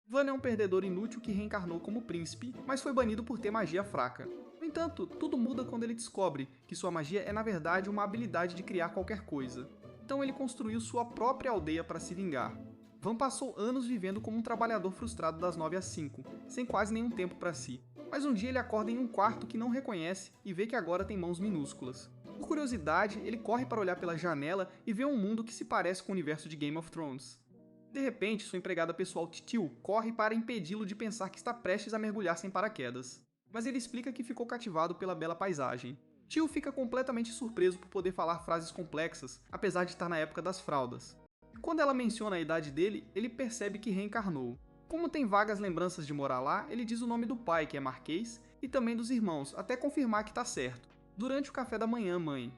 Van é um perdedor inútil que reencarnou como príncipe, mas foi banido por ter magia fraca. No entanto, tudo muda quando ele descobre que sua magia é na verdade uma habilidade de criar qualquer coisa. Então ele construiu sua própria aldeia para se vingar. Van passou anos vivendo como um trabalhador frustrado das 9 às 5, sem quase nenhum tempo para si. Mas um dia ele acorda em um quarto que não reconhece e vê que agora tem mãos minúsculas. Por curiosidade, ele corre para olhar pela janela e vê um mundo que se parece com o universo de Game of Thrones. De repente, sua empregada pessoal Titil corre para impedi-lo de pensar que está prestes a mergulhar sem paraquedas. Mas ele explica que ficou cativado pela bela paisagem. Tio fica completamente surpreso por poder falar frases complexas, apesar de estar na época das fraldas. E quando ela menciona a idade dele, ele percebe que reencarnou. Como tem vagas lembranças de morar lá, ele diz o nome do pai, que é Marquês, e também dos irmãos, até confirmar que está certo. Durante o café da manhã, mãe.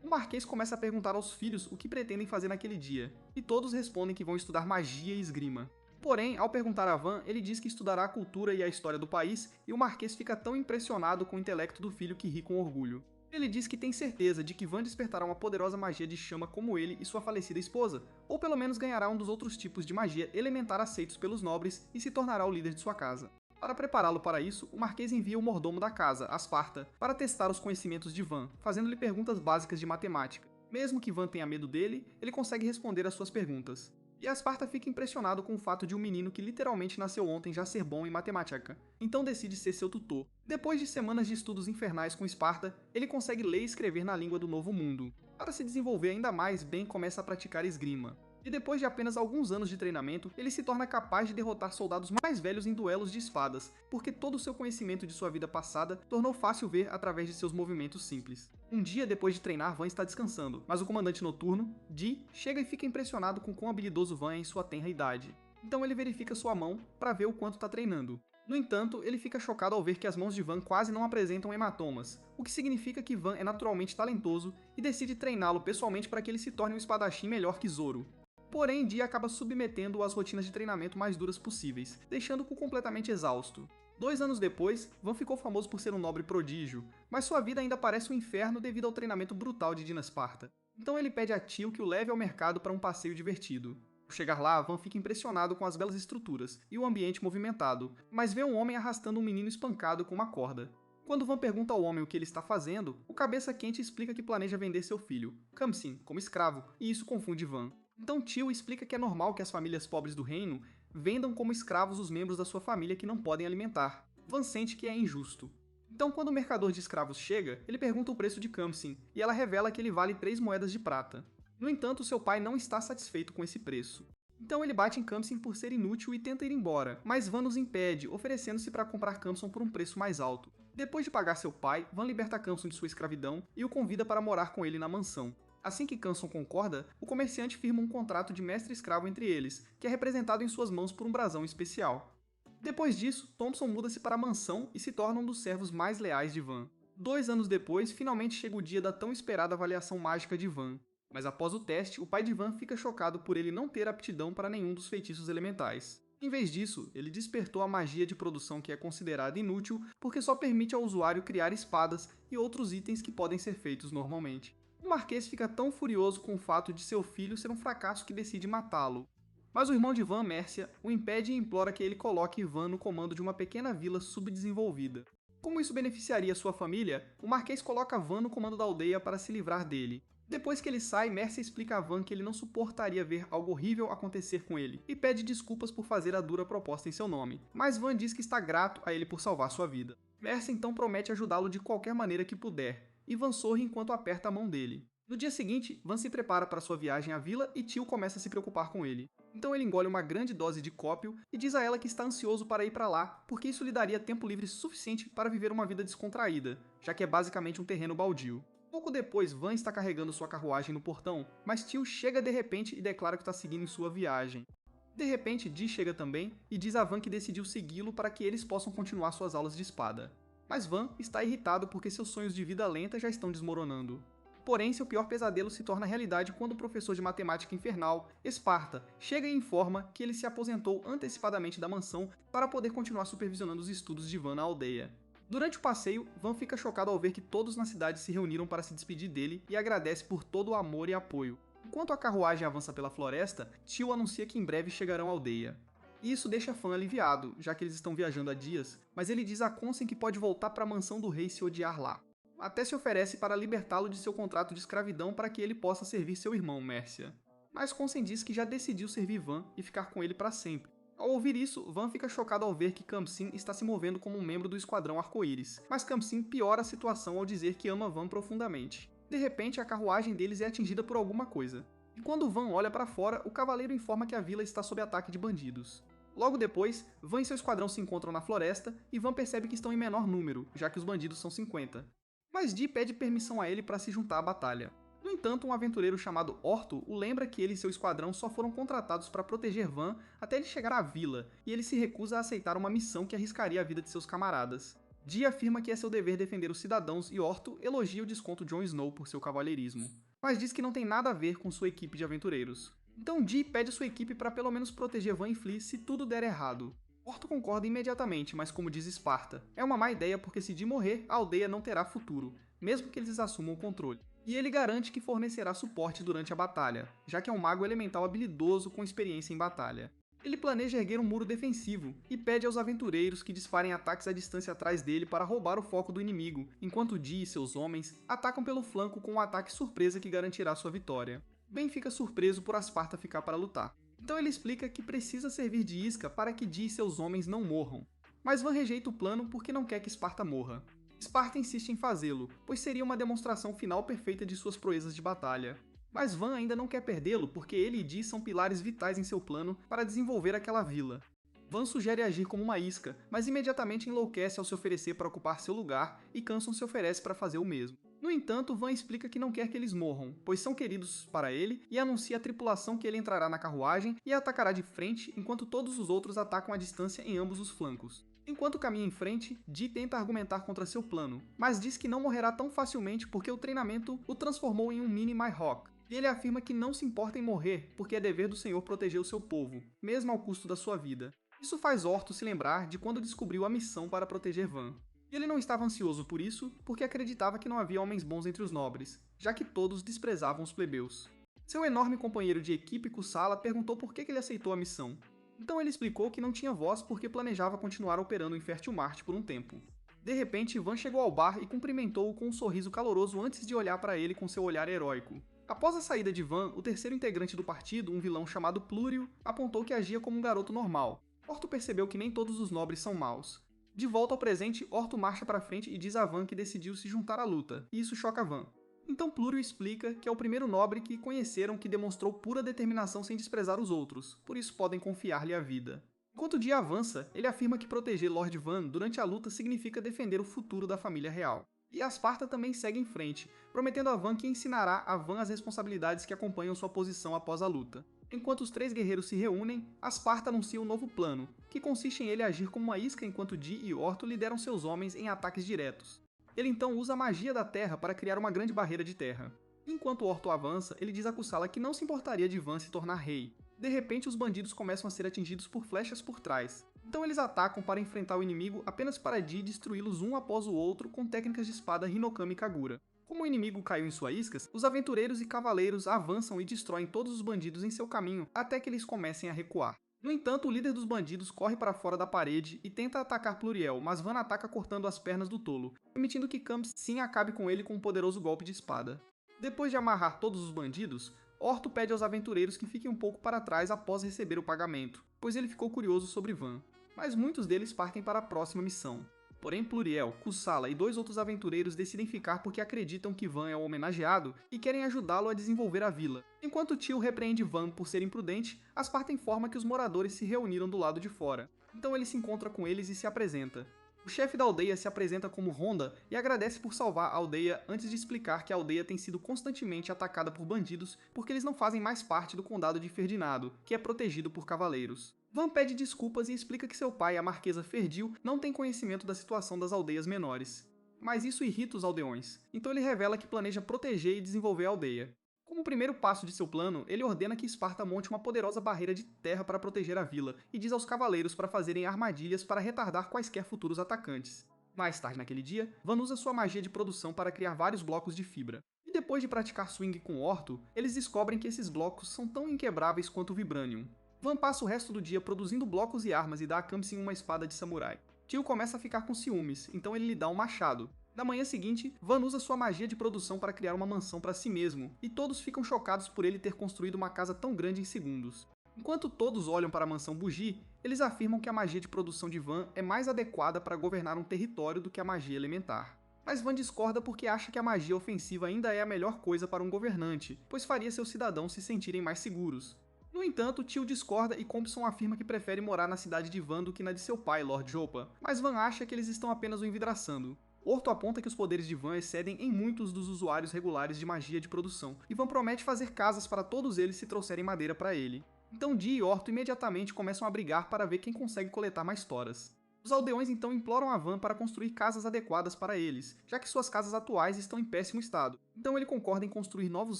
O Marquês começa a perguntar aos filhos o que pretendem fazer naquele dia, e todos respondem que vão estudar magia e esgrima. Porém, ao perguntar a Van, ele diz que estudará a cultura e a história do país, e o Marquês fica tão impressionado com o intelecto do filho que ri com orgulho. Ele diz que tem certeza de que Van despertará uma poderosa magia de chama como ele e sua falecida esposa, ou pelo menos ganhará um dos outros tipos de magia elementar aceitos pelos nobres e se tornará o líder de sua casa. Para prepará-lo para isso, o Marquês envia o mordomo da casa, Asparta, para testar os conhecimentos de Van, fazendo-lhe perguntas básicas de matemática. Mesmo que Van tenha medo dele, ele consegue responder às suas perguntas. E Asparta fica impressionado com o fato de um menino que literalmente nasceu ontem já ser bom em matemática, então decide ser seu tutor. Depois de semanas de estudos infernais com Esparta, ele consegue ler e escrever na língua do Novo Mundo. Para se desenvolver ainda mais, Ben começa a praticar esgrima. E depois de apenas alguns anos de treinamento, ele se torna capaz de derrotar soldados mais velhos em duelos de espadas, porque todo o seu conhecimento de sua vida passada tornou fácil ver através de seus movimentos simples. Um dia depois de treinar, Van está descansando, mas o comandante noturno, Di, chega e fica impressionado com quão habilidoso Van é em sua tenra idade. Então ele verifica sua mão para ver o quanto está treinando. No entanto, ele fica chocado ao ver que as mãos de Van quase não apresentam hematomas, o que significa que Van é naturalmente talentoso e decide treiná-lo pessoalmente para que ele se torne um espadachim melhor que Zoro. Porém, Di acaba submetendo-o às rotinas de treinamento mais duras possíveis, deixando-o completamente exausto. 2 anos depois, Van ficou famoso por ser um nobre prodígio, mas sua vida ainda parece um inferno devido ao treinamento brutal de Dina Sparta. Então ele pede a Tio que o leve ao mercado para um passeio divertido. Ao chegar lá, Van fica impressionado com as belas estruturas e o ambiente movimentado, mas vê um homem arrastando um menino espancado com uma corda. Quando Van pergunta ao homem o que ele está fazendo, o cabeça quente explica que planeja vender seu filho, Khamsin, como escravo, e isso confunde Van. Então Tio explica que é normal que as famílias pobres do reino vendam como escravos os membros da sua família que não podem alimentar. Van sente que é injusto. Então quando o mercador de escravos chega, ele pergunta o preço de Khamsin, e ela revela que ele vale 3 moedas de prata. No entanto, seu pai não está satisfeito com esse preço. Então ele bate em Khamsin por ser inútil e tenta ir embora, mas Van os impede, oferecendo-se para comprar Khamsin por um preço mais alto. Depois de pagar seu pai, Van liberta Khamsin de sua escravidão e o convida para morar com ele na mansão. Assim que Khamsin concorda, o comerciante firma um contrato de mestre-escravo entre eles, que é representado em suas mãos por um brasão especial. Depois disso, Thompson muda-se para a mansão e se torna um dos servos mais leais de Van. 2 anos depois, finalmente chega o dia da tão esperada avaliação mágica de Van. Mas após o teste, o pai de Van fica chocado por ele não ter aptidão para nenhum dos feitiços elementais. Em vez disso, ele despertou a magia de produção que é considerada inútil porque só permite ao usuário criar espadas e outros itens que podem ser feitos normalmente. O Marquês fica tão furioso com o fato de seu filho ser um fracasso que decide matá-lo. Mas o irmão de Van, Mércia, o impede e implora que ele coloque Van no comando de uma pequena vila subdesenvolvida. Como isso beneficiaria sua família, o Marquês coloca Van no comando da aldeia para se livrar dele. Depois que ele sai, Mércia explica a Van que ele não suportaria ver algo horrível acontecer com ele, e pede desculpas por fazer a dura proposta em seu nome, mas Van diz que está grato a ele por salvar sua vida. Mércia então promete ajudá-lo de qualquer maneira que puder, e Van sorri enquanto aperta a mão dele. No dia seguinte, Van se prepara para sua viagem à vila e Tio começa a se preocupar com ele. Então ele engole uma grande dose de cópio e diz a ela que está ansioso para ir para lá, porque isso lhe daria tempo livre suficiente para viver uma vida descontraída, já que é basicamente um terreno baldio. Pouco depois, Van está carregando sua carruagem no portão, mas Tio chega de repente e declara que está seguindo em sua viagem. De repente, Dee chega também e diz a Van que decidiu segui-lo para que eles possam continuar suas aulas de espada. Mas Van está irritado porque seus sonhos de vida lenta já estão desmoronando. Porém, seu pior pesadelo se torna realidade quando o professor de matemática infernal, Esparta, chega e informa que ele se aposentou antecipadamente da mansão para poder continuar supervisionando os estudos de Van na aldeia. Durante o passeio, Van fica chocado ao ver que todos na cidade se reuniram para se despedir dele e agradece por todo o amor e apoio. Enquanto a carruagem avança pela floresta, Tio anuncia que em breve chegarão à aldeia. E isso deixa Fan aliviado, já que eles estão viajando há dias, mas ele diz a Consent que pode voltar para a mansão do rei se odiar lá. Até se oferece para libertá-lo de seu contrato de escravidão para que ele possa servir seu irmão, Mercia. Mas Consent diz que já decidiu servir Van e ficar com ele para sempre. Ao ouvir isso, Van fica chocado ao ver que Khamsin está se movendo como um membro do Esquadrão Arco-Íris, mas Khamsin piora a situação ao dizer que ama Van profundamente. De repente, a carruagem deles é atingida por alguma coisa. E quando Van olha para fora, o cavaleiro informa que a vila está sob ataque de bandidos. Logo depois, Van e seu esquadrão se encontram na floresta e Van percebe que estão em menor número, já que os bandidos são 50. Mas Dee pede permissão a ele para se juntar à batalha. No entanto, um aventureiro chamado Orto o lembra que ele e seu esquadrão só foram contratados para proteger Van até ele chegar à vila, e ele se recusa a aceitar uma missão que arriscaria a vida de seus camaradas. Dee afirma que é seu dever defender os cidadãos e Orto elogia o desconto Jon Snow por seu cavalheirismo, mas diz que não tem nada a ver com sua equipe de aventureiros. Então Dee pede sua equipe para pelo menos proteger Van e Flea se tudo der errado. Orto concorda imediatamente, mas como diz Esparta, é uma má ideia porque se Dee morrer, a aldeia não terá futuro, mesmo que eles assumam o controle. E ele garante que fornecerá suporte durante a batalha, já que é um mago elemental habilidoso com experiência em batalha. Ele planeja erguer um muro defensivo e pede aos aventureiros que disparem ataques à distância atrás dele para roubar o foco do inimigo, enquanto Dee e seus homens atacam pelo flanco com um ataque surpresa que garantirá sua vitória. Ben fica surpreso por Asparta ficar para lutar. Então ele explica que precisa servir de isca para que Dee e seus homens não morram. Mas Van rejeita o plano porque não quer que Esparta morra. Esparta insiste em fazê-lo, pois seria uma demonstração final perfeita de suas proezas de batalha. Mas Van ainda não quer perdê-lo porque ele e Dee são pilares vitais em seu plano para desenvolver aquela vila. Van sugere agir como uma isca, mas imediatamente enlouquece ao se oferecer para ocupar seu lugar e Canson se oferece para fazer o mesmo. No entanto, Van explica que não quer que eles morram, pois são queridos para ele, e anuncia à tripulação que ele entrará na carruagem e atacará de frente, enquanto todos os outros atacam à distância em ambos os flancos. Enquanto caminha em frente, Dee tenta argumentar contra seu plano, mas diz que não morrerá tão facilmente porque o treinamento o transformou em um mini Mihawk. E ele afirma que não se importa em morrer, porque é dever do Senhor proteger o seu povo, mesmo ao custo da sua vida. Isso faz Orto se lembrar de quando descobriu a missão para proteger Van. E ele não estava ansioso por isso, porque acreditava que não havia homens bons entre os nobres, já que todos desprezavam os plebeus. Seu enorme companheiro de equipe, Kusala, perguntou por que ele aceitou a missão. Então ele explicou que não tinha voz porque planejava continuar operando em Fértil Marte por um tempo. De repente, Van chegou ao bar e cumprimentou-o com um sorriso caloroso antes de olhar para ele com seu olhar heróico. Após a saída de Van, o terceiro integrante do partido, um vilão chamado Plúrio, apontou que agia como um garoto normal. Orto percebeu que nem todos os nobres são maus. De volta ao presente, Orto marcha para frente e diz a Van que decidiu se juntar à luta, e isso choca Van. Então Plúrio explica que é o primeiro nobre que conheceram que demonstrou pura determinação sem desprezar os outros, por isso podem confiar-lhe a vida. Enquanto o dia avança, ele afirma que proteger Lord Van durante a luta significa defender o futuro da família real. E Asparta também segue em frente, prometendo a Van que ensinará a Van as responsabilidades que acompanham sua posição após a luta. Enquanto os três guerreiros se reúnem, Asparta anuncia um novo plano, que consiste em ele agir como uma isca enquanto Dee e Orto lideram seus homens em ataques diretos. Ele então usa a magia da terra para criar uma grande barreira de terra. Enquanto Orto avança, ele diz a Kusala que não se importaria de Van se tornar rei. De repente, os bandidos começam a ser atingidos por flechas por trás. Então eles atacam para enfrentar o inimigo apenas para Dee destruí-los um após o outro com técnicas de espada Hinokami Kagura. Como o inimigo caiu em suas iscas, os aventureiros e cavaleiros avançam e destroem todos os bandidos em seu caminho até que eles comecem a recuar. No entanto, o líder dos bandidos corre para fora da parede e tenta atacar Pluriel, mas Van ataca cortando as pernas do tolo, permitindo que Khamsin acabe com ele com um poderoso golpe de espada. Depois de amarrar todos os bandidos, Orto pede aos aventureiros que fiquem um pouco para trás após receber o pagamento, pois ele ficou curioso sobre Van. Mas muitos deles partem para a próxima missão. Porém, Pluriel, Kusala e dois outros aventureiros decidem ficar porque acreditam que Van é o homenageado e querem ajudá-lo a desenvolver a vila. Enquanto Tio repreende Van por ser imprudente, Asparta informa que os moradores se reuniram do lado de fora. Então ele se encontra com eles e se apresenta. O chefe da aldeia se apresenta como Honda e agradece por salvar a aldeia antes de explicar que a aldeia tem sido constantemente atacada por bandidos porque eles não fazem mais parte do condado de Ferdinado, que é protegido por cavaleiros. Van pede desculpas e explica que seu pai, a Marquesa Ferdil, não tem conhecimento da situação das aldeias menores. Mas isso irrita os aldeões, então ele revela que planeja proteger e desenvolver a aldeia. Como primeiro passo de seu plano, ele ordena que Esparta monte uma poderosa barreira de terra para proteger a vila e diz aos cavaleiros para fazerem armadilhas para retardar quaisquer futuros atacantes. Mais tarde naquele dia, Van usa sua magia de produção para criar vários blocos de fibra. E depois de praticar swing com Orto, eles descobrem que esses blocos são tão inquebráveis quanto o Vibranium. Van passa o resto do dia produzindo blocos e armas e dá a Khamsin uma espada de samurai. Tio começa a ficar com ciúmes, então ele lhe dá um machado. Na manhã seguinte, Van usa sua magia de produção para criar uma mansão para si mesmo, e todos ficam chocados por ele ter construído uma casa tão grande em segundos. Enquanto todos olham para a mansão Bougie, eles afirmam que a magia de produção de Van é mais adequada para governar um território do que a magia elementar. Mas Van discorda porque acha que a magia ofensiva ainda é a melhor coisa para um governante, pois faria seus cidadãos se sentirem mais seguros. No entanto, Tio discorda e Compson afirma que prefere morar na cidade de Van do que na de seu pai, Lord Jopa, mas Van acha que eles estão apenas o envidraçando. Orto aponta que os poderes de Van excedem em muitos dos usuários regulares de magia de produção, e Van promete fazer casas para todos eles se trouxerem madeira para ele. Então Dee e Orto imediatamente começam a brigar para ver quem consegue coletar mais toras. Os aldeões então imploram a Van para construir casas adequadas para eles, já que suas casas atuais estão em péssimo estado. Então ele concorda em construir novos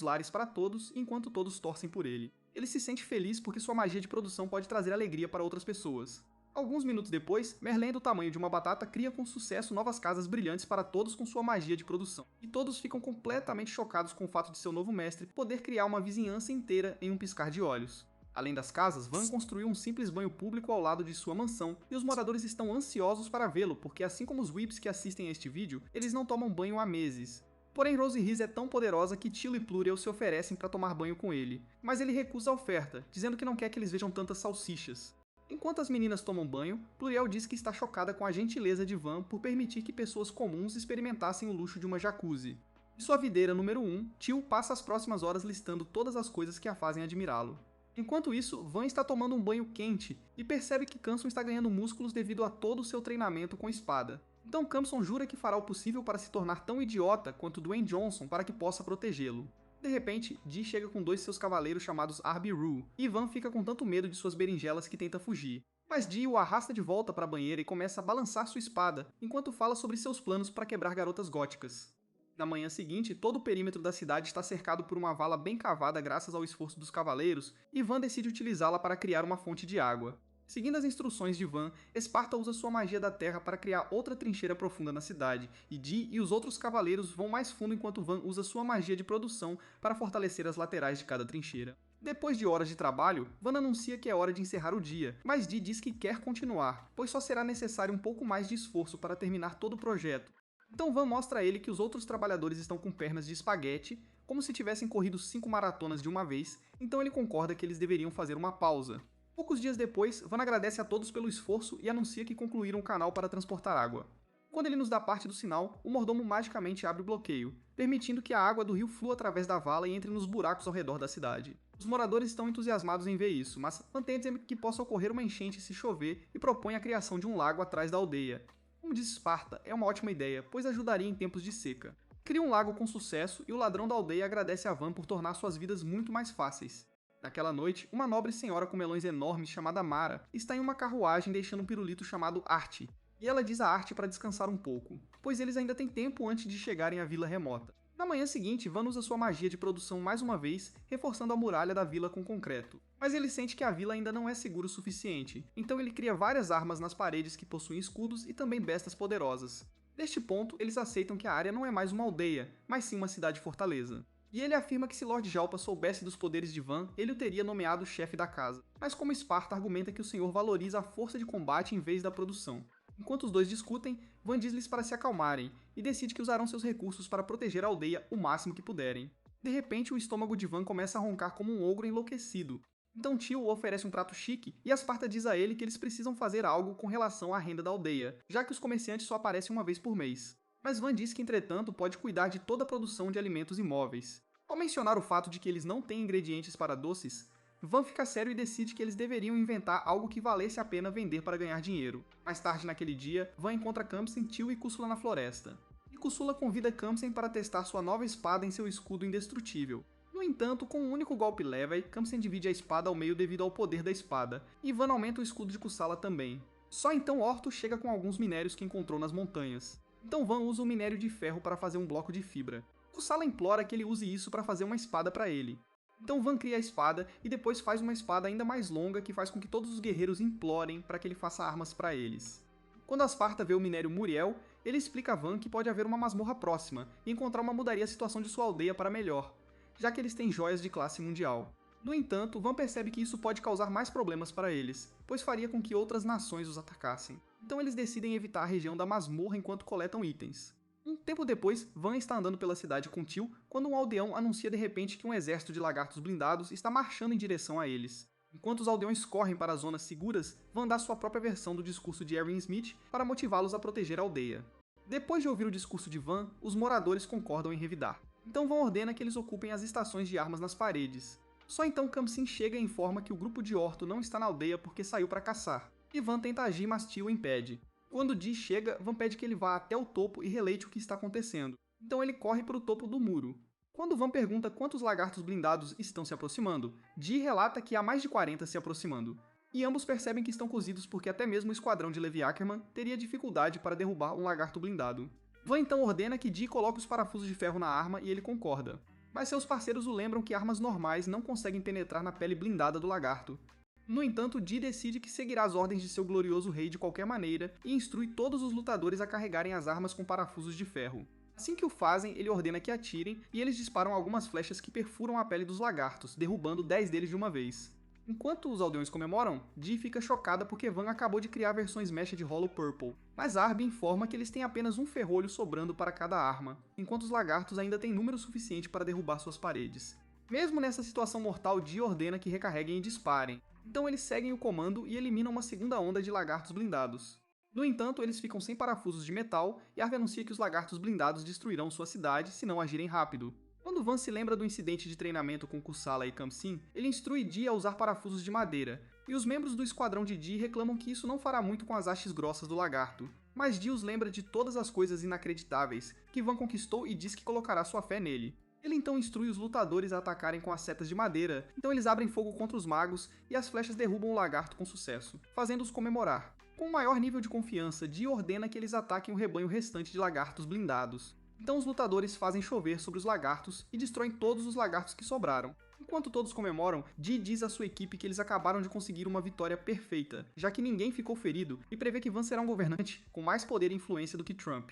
lares para todos, enquanto todos torcem por ele. Ele se sente feliz porque sua magia de produção pode trazer alegria para outras pessoas. Alguns minutos depois, Merlin, do tamanho de uma batata, cria com sucesso novas casas brilhantes para todos com sua magia de produção. E todos ficam completamente chocados com o fato de seu novo mestre poder criar uma vizinhança inteira em um piscar de olhos. Além das casas, Van construiu um simples banho público ao lado de sua mansão, e os moradores estão ansiosos para vê-lo, porque assim como os whips que assistem a este vídeo, eles não tomam banho há meses. Porém, Rose Riz é tão poderosa que Tilo e Pluriel se oferecem para tomar banho com ele, mas ele recusa a oferta, dizendo que não quer que eles vejam tantas salsichas. Enquanto as meninas tomam banho, Pluriel diz que está chocada com a gentileza de Van por permitir que pessoas comuns experimentassem o luxo de uma jacuzzi. Em sua videira número 1, Tio passa as próximas horas listando todas as coisas que a fazem admirá-lo. Enquanto isso, Van está tomando um banho quente e percebe que Campson está ganhando músculos devido a todo o seu treinamento com espada. Então Campson jura que fará o possível para se tornar tão idiota quanto Dwayne Johnson para que possa protegê-lo. De repente, Dee chega com dois de seus cavaleiros chamados Arby Roo, e Van fica com tanto medo de suas berinjelas que tenta fugir. Mas Dee o arrasta de volta para a banheira e começa a balançar sua espada, enquanto fala sobre seus planos para quebrar garotas góticas. Na manhã seguinte, todo o perímetro da cidade está cercado por uma vala bem cavada graças ao esforço dos cavaleiros, e Van decide utilizá-la para criar uma fonte de água. Seguindo as instruções de Van, Esparta usa sua magia da terra para criar outra trincheira profunda na cidade, e Dee e os outros cavaleiros vão mais fundo enquanto Van usa sua magia de produção para fortalecer as laterais de cada trincheira. Depois de horas de trabalho, Van anuncia que é hora de encerrar o dia, mas Dee diz que quer continuar, pois só será necessário um pouco mais de esforço para terminar todo o projeto. Então Van mostra a ele que os outros trabalhadores estão com pernas de espaguete, como se tivessem corrido 5 maratonas de uma vez, então ele concorda que eles deveriam fazer uma pausa. Poucos dias depois, Van agradece a todos pelo esforço e anuncia que concluíram o canal para transportar água. Quando ele nos dá parte do sinal, o mordomo magicamente abre o bloqueio, permitindo que a água do rio flua através da vala e entre nos buracos ao redor da cidade. Os moradores estão entusiasmados em ver isso, mas Van tenta que possa ocorrer uma enchente se chover e propõe a criação de um lago atrás da aldeia. Como diz Esparta, é uma ótima ideia, pois ajudaria em tempos de seca. Cria um lago com sucesso e o ladrão da aldeia agradece a Van por tornar suas vidas muito mais fáceis. Naquela noite, uma nobre senhora com melões enormes chamada Mara está em uma carruagem deixando um pirulito chamado Arte, e ela diz a Arte para descansar um pouco, pois eles ainda têm tempo antes de chegarem à vila remota. Na manhã seguinte, Van usa sua magia de produção mais uma vez, reforçando a muralha da vila com concreto. Mas ele sente que a vila ainda não é segura o suficiente, então ele cria várias armas nas paredes que possuem escudos e também bestas poderosas. Neste ponto, eles aceitam que a área não é mais uma aldeia, mas sim uma cidade-fortaleza. E ele afirma que se Lord Jalpa soubesse dos poderes de Van, ele o teria nomeado chefe da casa. Mas como Esparta argumenta que o senhor valoriza a força de combate em vez da produção. Enquanto os dois discutem, Van diz-lhes para se acalmarem, e decide que usarão seus recursos para proteger a aldeia o máximo que puderem. De repente, o estômago de Van começa a roncar como um ogro enlouquecido. Então Tio oferece um prato chique, e Esparta diz a ele que eles precisam fazer algo com relação à renda da aldeia, já que os comerciantes só aparecem uma vez por mês. Mas Van diz que, entretanto, pode cuidar de toda a produção de alimentos e móveis. Ao mencionar o fato de que eles não têm ingredientes para doces, Van fica sério e decide que eles deveriam inventar algo que valesse a pena vender para ganhar dinheiro. Mais tarde naquele dia, Van encontra Khamsin, Tio e Cussula na floresta. E Cussula convida Khamsin para testar sua nova espada em seu escudo indestrutível. No entanto, com um único golpe leve, Khamsin divide a espada ao meio devido ao poder da espada, e Van aumenta o escudo de Cussula também. Só então Orto chega com alguns minérios que encontrou nas montanhas. Então Van usa o minério de ferro para fazer um bloco de fibra. Cussula implora que ele use isso para fazer uma espada para ele. Então Van cria a espada e depois faz uma espada ainda mais longa que faz com que todos os guerreiros implorem para que ele faça armas para eles. Quando Asparta vê o minério Muriel, ele explica a Van que pode haver uma masmorra próxima e encontrar uma mudaria a situação de sua aldeia para melhor, já que eles têm joias de classe mundial. No entanto, Van percebe que isso pode causar mais problemas para eles, pois faria com que outras nações os atacassem. Então eles decidem evitar a região da masmorra enquanto coletam itens. Um tempo depois, Van está andando pela cidade com Teal quando um aldeão anuncia de repente que um exército de lagartos blindados está marchando em direção a eles. Enquanto os aldeões correm para as zonas seguras, Van dá sua própria versão do discurso de Erin Smith para motivá-los a proteger a aldeia. Depois de ouvir o discurso de Van, os moradores concordam em revidar. Então Van ordena que eles ocupem as estações de armas nas paredes. Só então Khamsin chega e informa que o grupo de Orto não está na aldeia porque saiu para caçar, e Van tenta agir, mas Teal o impede. Quando Dee chega, Van pede que ele vá até o topo e relate o que está acontecendo. Então ele corre para o topo do muro. Quando Van pergunta quantos lagartos blindados estão se aproximando, Dee relata que há mais de 40 se aproximando. E ambos percebem que estão cozidos porque até mesmo o esquadrão de Levi Ackerman teria dificuldade para derrubar um lagarto blindado. Van então ordena que Dee coloque os parafusos de ferro na arma e ele concorda. Mas seus parceiros o lembram que armas normais não conseguem penetrar na pele blindada do lagarto. No entanto, Dee decide que seguirá as ordens de seu glorioso rei de qualquer maneira e instrui todos os lutadores a carregarem as armas com parafusos de ferro. Assim que o fazem, ele ordena que atirem e eles disparam algumas flechas que perfuram a pele dos lagartos, derrubando 10 deles de uma vez. Enquanto os aldeões comemoram, Dee fica chocada porque Van acabou de criar versões mecha de Hollow Purple, mas Arby informa que eles têm apenas um ferrolho sobrando para cada arma, enquanto os lagartos ainda têm número suficiente para derrubar suas paredes. Mesmo nessa situação mortal, Dee ordena que recarreguem e disparem, então eles seguem o comando e eliminam uma segunda onda de lagartos blindados. No entanto, eles ficam sem parafusos de metal e Arby anuncia que os lagartos blindados destruirão sua cidade se não agirem rápido. Quando Van se lembra do incidente de treinamento com Kusala e Khamsin, ele instrui Dee a usar parafusos de madeira, e os membros do esquadrão de Dee reclamam que isso não fará muito com as hastes grossas do lagarto. Mas Dee os lembra de todas as coisas inacreditáveis que Van conquistou e diz que colocará sua fé nele. Ele então instrui os lutadores a atacarem com as setas de madeira, então eles abrem fogo contra os magos e as flechas derrubam o lagarto com sucesso, fazendo-os comemorar. Com um maior nível de confiança, Dee ordena que eles ataquem o rebanho restante de lagartos blindados. Então os lutadores fazem chover sobre os lagartos e destroem todos os lagartos que sobraram. Enquanto todos comemoram, Dee diz à sua equipe que eles acabaram de conseguir uma vitória perfeita, já que ninguém ficou ferido, e prevê que Van será um governante com mais poder e influência do que Trump.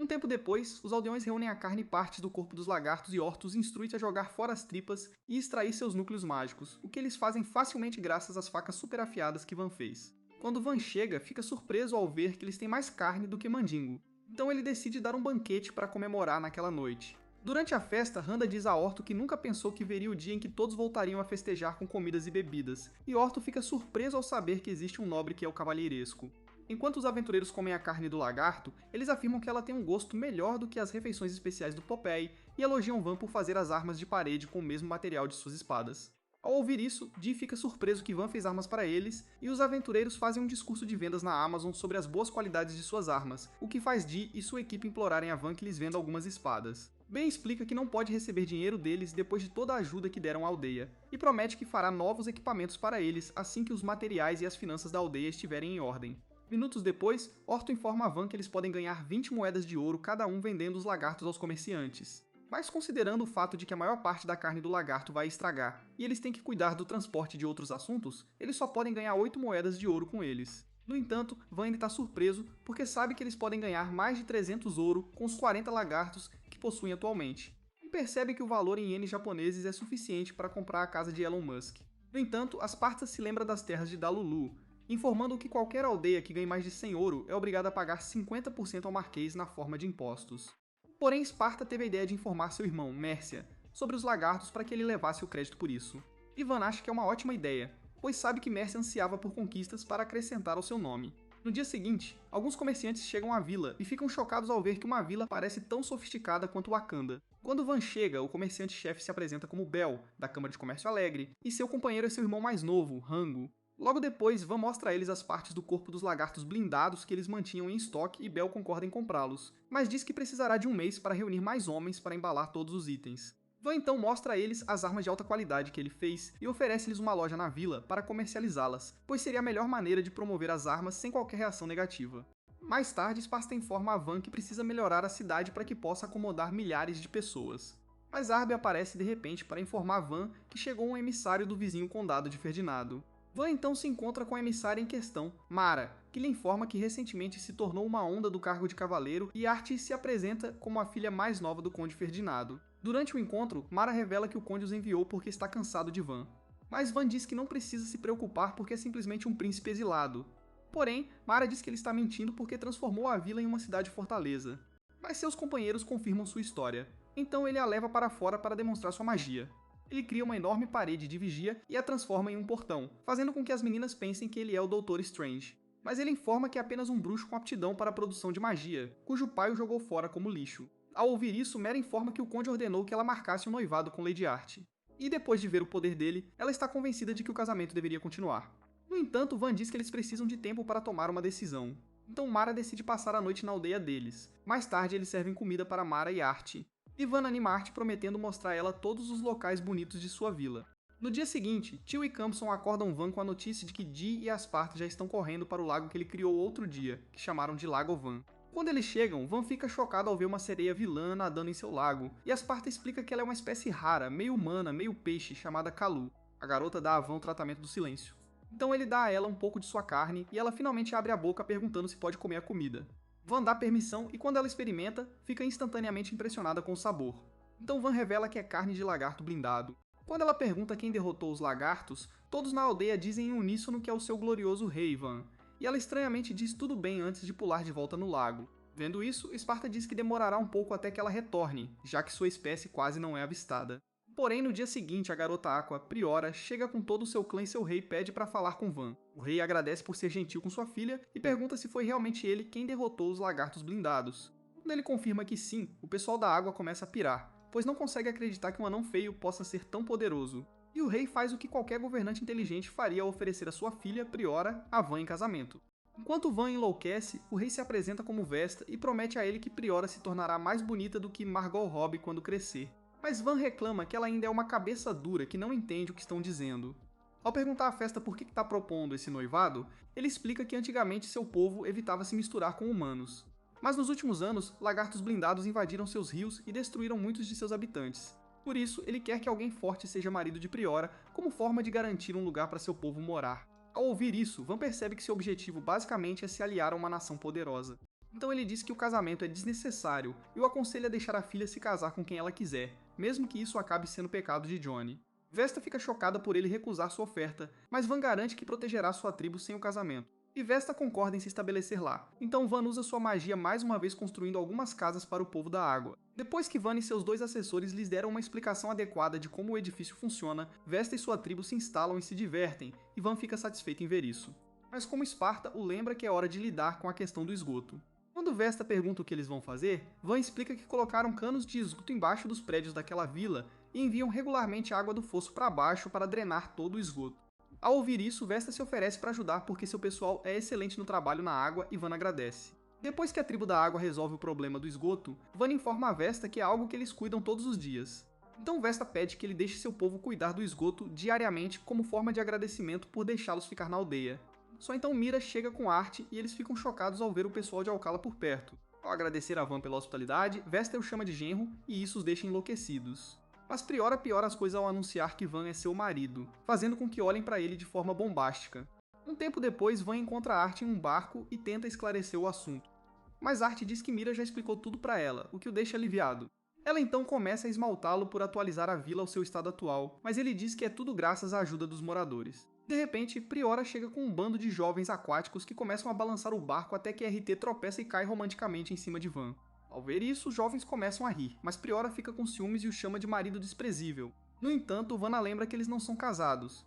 Um tempo depois, os aldeões reúnem a carne e partes do corpo dos lagartos e Ortos instrui-te a jogar fora as tripas e extrair seus núcleos mágicos, o que eles fazem facilmente graças às facas super afiadas que Van fez. Quando Van chega, fica surpreso ao ver que eles têm mais carne do que Mandingo. Então ele decide dar um banquete para comemorar naquela noite. Durante a festa, Randa diz a Orto que nunca pensou que veria o dia em que todos voltariam a festejar com comidas e bebidas, e Orto fica surpreso ao saber que existe um nobre que é o cavalheiresco. Enquanto os aventureiros comem a carne do lagarto, eles afirmam que ela tem um gosto melhor do que as refeições especiais do Popeye e elogiam Van por fazer as armas de parede com o mesmo material de suas espadas. Ao ouvir isso, Dee fica surpreso que Van fez armas para eles, e os aventureiros fazem um discurso de vendas na Amazon sobre as boas qualidades de suas armas, o que faz Dee e sua equipe implorarem a Van que lhes venda algumas espadas. Ben explica que não pode receber dinheiro deles depois de toda a ajuda que deram à aldeia, e promete que fará novos equipamentos para eles assim que os materiais e as finanças da aldeia estiverem em ordem. Minutos depois, Orto informa a Van que eles podem ganhar 20 moedas de ouro cada um vendendo os lagartos aos comerciantes. Mas considerando o fato de que a maior parte da carne do lagarto vai estragar, e eles têm que cuidar do transporte de outros assuntos, eles só podem ganhar 8 moedas de ouro com eles. No entanto, Van ainda está surpreso, porque sabe que eles podem ganhar mais de 300 ouro com os 40 lagartos que possuem atualmente. E percebe que o valor em ienes japoneses é suficiente para comprar a casa de Elon Musk. No entanto, Asparta se lembra das terras de Dalulu, informando que qualquer aldeia que ganhe mais de 100 ouro é obrigada a pagar 50% ao marquês na forma de impostos. Porém, Esparta teve a ideia de informar seu irmão, Mércia, sobre os lagartos para que ele levasse o crédito por isso. Ivan acha que é uma ótima ideia, pois sabe que Mércia ansiava por conquistas para acrescentar ao seu nome. No dia seguinte, alguns comerciantes chegam à vila e ficam chocados ao ver que uma vila parece tão sofisticada quanto Wakanda. Quando Van chega, o comerciante-chefe se apresenta como Bel, da Câmara de Comércio Alegre, e seu companheiro é seu irmão mais novo, Rango. Logo depois, Van mostra a eles as partes do corpo dos lagartos blindados que eles mantinham em estoque e Bel concorda em comprá-los, mas diz que precisará de um mês para reunir mais homens para embalar todos os itens. Van então mostra a eles as armas de alta qualidade que ele fez e oferece-lhes uma loja na vila para comercializá-las, pois seria a melhor maneira de promover as armas sem qualquer reação negativa. Mais tarde, Sparta informa a Van que precisa melhorar a cidade para que possa acomodar milhares de pessoas. Mas Arby aparece de repente para informar a Van que chegou um emissário do vizinho condado de Ferdinado. Van então se encontra com a emissária em questão, Mara, que lhe informa que recentemente se tornou uma onda do cargo de cavaleiro e Artie se apresenta como a filha mais nova do conde Ferdinado. Durante o encontro, Mara revela que o conde os enviou porque está cansado de Van. Mas Van diz que não precisa se preocupar porque é simplesmente um príncipe exilado. Porém, Mara diz que ele está mentindo porque transformou a vila em uma cidade-fortaleza. Mas seus companheiros confirmam sua história, então ele a leva para fora para demonstrar sua magia. Ele cria uma enorme parede de vigia e a transforma em um portão, fazendo com que as meninas pensem que ele é o Doutor Strange. Mas ele informa que é apenas um bruxo com aptidão para a produção de magia, cujo pai o jogou fora como lixo. Ao ouvir isso, Mera informa que o conde ordenou que ela marcasse um noivado com Lady Art. E depois de ver o poder dele, ela está convencida de que o casamento deveria continuar. No entanto, Van diz que eles precisam de tempo para tomar uma decisão. Então Mara decide passar a noite na aldeia deles. Mais tarde, eles servem comida para Mara e Art. E Van anima Art prometendo mostrar a ela todos os locais bonitos de sua vila. No dia seguinte, Teal e Campson acordam Van com a notícia de que Dee e Asparta já estão correndo para o lago que ele criou outro dia, que chamaram de Lago Van. Quando eles chegam, Van fica chocado ao ver uma sereia vilã nadando em seu lago, e Asparta explica que ela é uma espécie rara, meio humana, meio peixe, chamada Kalu. A garota dá a Van o tratamento do silêncio. Então ele dá a ela um pouco de sua carne, e ela finalmente abre a boca perguntando se pode comer a comida. Van dá permissão e quando ela experimenta, fica instantaneamente impressionada com o sabor. Então Van revela que é carne de lagarto blindado. Quando ela pergunta quem derrotou os lagartos, todos na aldeia dizem em uníssono que é o seu glorioso rei Van, e ela estranhamente diz tudo bem antes de pular de volta no lago. Vendo isso, Esparta diz que demorará um pouco até que ela retorne, já que sua espécie quase não é avistada. Porém, no dia seguinte, a garota Aqua, Priora, chega com todo o seu clã e seu rei pede para falar com Van. O rei agradece por ser gentil com sua filha e pergunta se foi realmente ele quem derrotou os lagartos blindados. Quando ele confirma que sim, o pessoal da água começa a pirar, pois não consegue acreditar que um anão feio possa ser tão poderoso. E o rei faz o que qualquer governante inteligente faria ao oferecer a sua filha, Priora, a Van em casamento. Enquanto Van enlouquece, o rei se apresenta como Vesta e promete a ele que Priora se tornará mais bonita do que Margot Robbie quando crescer. Mas Van reclama que ela ainda é uma cabeça dura que não entende o que estão dizendo. Ao perguntar à Festa por que está propondo esse noivado, ele explica que antigamente seu povo evitava se misturar com humanos. Mas nos últimos anos, lagartos blindados invadiram seus rios e destruíram muitos de seus habitantes. Por isso, ele quer que alguém forte seja marido de Priora, como forma de garantir um lugar para seu povo morar. Ao ouvir isso, Van percebe que seu objetivo basicamente é se aliar a uma nação poderosa. Então ele diz que o casamento é desnecessário e o aconselha a deixar a filha se casar com quem ela quiser, mesmo que isso acabe sendo pecado de Johnny. Vesta fica chocada por ele recusar sua oferta, mas Van garante que protegerá sua tribo sem o casamento. E Vesta concorda em se estabelecer lá, então Van usa sua magia mais uma vez construindo algumas casas para o povo da água. Depois que Van e seus dois assessores lhes deram uma explicação adequada de como o edifício funciona, Vesta e sua tribo se instalam e se divertem, e Van fica satisfeito em ver isso. Mas como Esparta o lembra que é hora de lidar com a questão do esgoto. Quando Vesta pergunta o que eles vão fazer, Van explica que colocaram canos de esgoto embaixo dos prédios daquela vila e enviam regularmente água do fosso para baixo para drenar todo o esgoto. Ao ouvir isso, Vesta se oferece para ajudar porque seu pessoal é excelente no trabalho na água e Van agradece. Depois que a tribo da água resolve o problema do esgoto, Van informa a Vesta que é algo que eles cuidam todos os dias. Então Vesta pede que ele deixe seu povo cuidar do esgoto diariamente como forma de agradecimento por deixá-los ficar na aldeia. Só então Mira chega com Art e eles ficam chocados ao ver o pessoal de Alcala por perto. Ao agradecer a Van pela hospitalidade, Vesta o chama de genro e isso os deixa enlouquecidos. Mas Priora piora as coisas ao anunciar que Van é seu marido, fazendo com que olhem para ele de forma bombástica. Um tempo depois, Van encontra Art em um barco e tenta esclarecer o assunto. Mas Art diz que Mira já explicou tudo para ela, o que o deixa aliviado. Ela então começa a esmaltá-lo por atualizar a vila ao seu estado atual, mas ele diz que é tudo graças à ajuda dos moradores. De repente, Priora chega com um bando de jovens aquáticos que começam a balançar o barco até que RT tropeça e cai romanticamente em cima de Van. Ao ver isso, os jovens começam a rir, mas Priora fica com ciúmes e o chama de marido desprezível. No entanto, Vanna lembra que eles não são casados.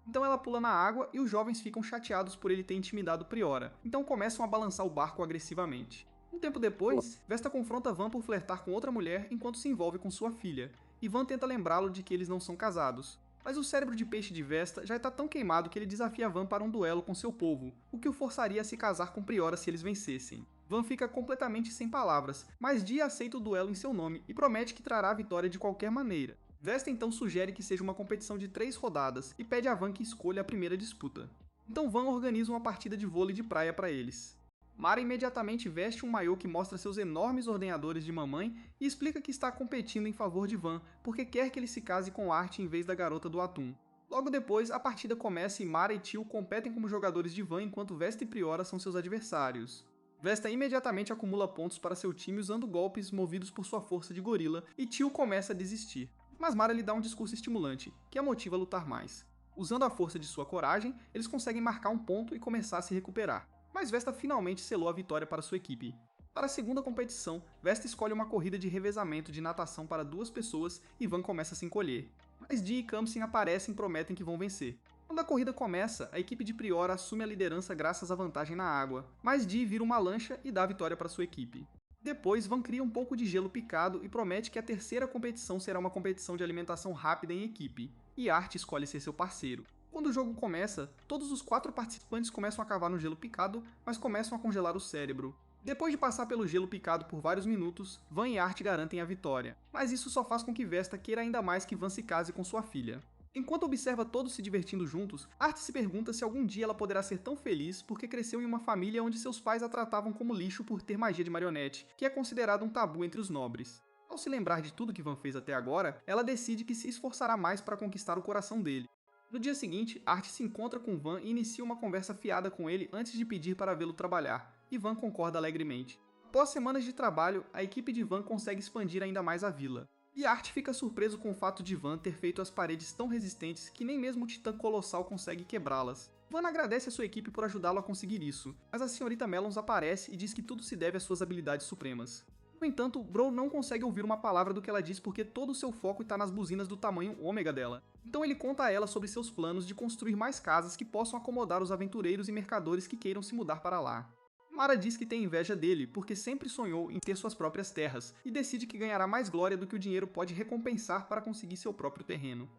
Então ela pula na água e os jovens ficam chateados por ele ter intimidado Priora, então começam a balançar o barco agressivamente. Um tempo depois, Vesta confronta Van por flertar com outra mulher enquanto se envolve com sua filha, e Van tenta lembrá-lo de que eles não são casados. Mas o cérebro de peixe de Vesta já está tão queimado que ele desafia Van para um duelo com seu povo, o que o forçaria a se casar com Priora se eles vencessem. Van fica completamente sem palavras, mas Dee aceita o duelo em seu nome e promete que trará a vitória de qualquer maneira. Vesta então sugere que seja uma competição de 3 rodadas e pede a Van que escolha a primeira disputa. Então Van organiza uma partida de vôlei de praia para eles. Mara imediatamente veste um maiô que mostra seus enormes ordenhadores de mamãe e explica que está competindo em favor de Van, porque quer que ele se case com Art em vez da garota do atum. Logo depois, a partida começa e Mara e Teal competem como jogadores de Van enquanto Vesta e Priora são seus adversários. Vesta imediatamente acumula pontos para seu time usando golpes movidos por sua força de gorila e Teal começa a desistir. Mas Mara lhe dá um discurso estimulante, que a motiva a lutar mais. Usando a força de sua coragem, eles conseguem marcar um ponto e começar a se recuperar. Mas Vesta finalmente selou a vitória para sua equipe. Para a segunda competição, Vesta escolhe uma corrida de revezamento de natação para 2 pessoas e Van começa a se encolher. Mas Dee e Kamsin aparecem e prometem que vão vencer. Quando a corrida começa, a equipe de Priora assume a liderança graças à vantagem na água, mas Dee vira uma lancha e dá a vitória para sua equipe. Depois, Van cria um pouco de gelo picado e promete que a terceira competição será uma competição de alimentação rápida em equipe, e Art escolhe ser seu parceiro. Quando o jogo começa, todos os 4 participantes começam a cavar no gelo picado, mas começam a congelar o cérebro. Depois de passar pelo gelo picado por vários minutos, Van e Art garantem a vitória, mas isso só faz com que Vesta queira ainda mais que Van se case com sua filha. Enquanto observa todos se divertindo juntos, Art se pergunta se algum dia ela poderá ser tão feliz porque cresceu em uma família onde seus pais a tratavam como lixo por ter magia de marionete, que é considerado um tabu entre os nobres. Ao se lembrar de tudo que Van fez até agora, ela decide que se esforçará mais para conquistar o coração dele. No dia seguinte, Art se encontra com Van e inicia uma conversa fiada com ele antes de pedir para vê-lo trabalhar, e Van concorda alegremente. Após semanas de trabalho, a equipe de Van consegue expandir ainda mais a vila. E Art fica surpreso com o fato de Van ter feito as paredes tão resistentes que nem mesmo o Titã Colossal consegue quebrá-las. Van agradece a sua equipe por ajudá-lo a conseguir isso, mas a Srta. Melons aparece e diz que tudo se deve às suas habilidades supremas. No entanto, Bro não consegue ouvir uma palavra do que ela diz porque todo o seu foco está nas buzinas do tamanho ômega dela. Então ele conta a ela sobre seus planos de construir mais casas que possam acomodar os aventureiros e mercadores que queiram se mudar para lá. Mara diz que tem inveja dele porque sempre sonhou em ter suas próprias terras e decide que ganhará mais glória do que o dinheiro pode recompensar para conseguir seu próprio terreno.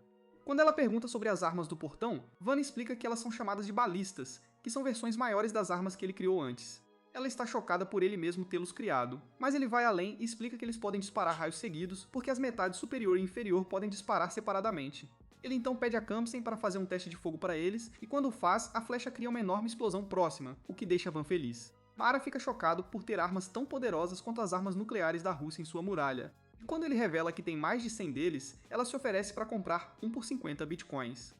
Quando ela pergunta sobre as armas do portão, Van explica que elas são chamadas de balistas, que são versões maiores das armas que ele criou antes. Ela está chocada por ele mesmo tê-los criado, mas ele vai além e explica que eles podem disparar raios seguidos porque as metades superior e inferior podem disparar separadamente. Ele então pede a Kamsin para fazer um teste de fogo para eles, e quando faz, a flecha cria uma enorme explosão próxima, o que deixa Van feliz. Mara fica chocado por ter armas tão poderosas quanto as armas nucleares da Rússia em sua muralha. E quando ele revela que tem mais de 100 deles, ela se oferece para comprar um por 50 bitcoins.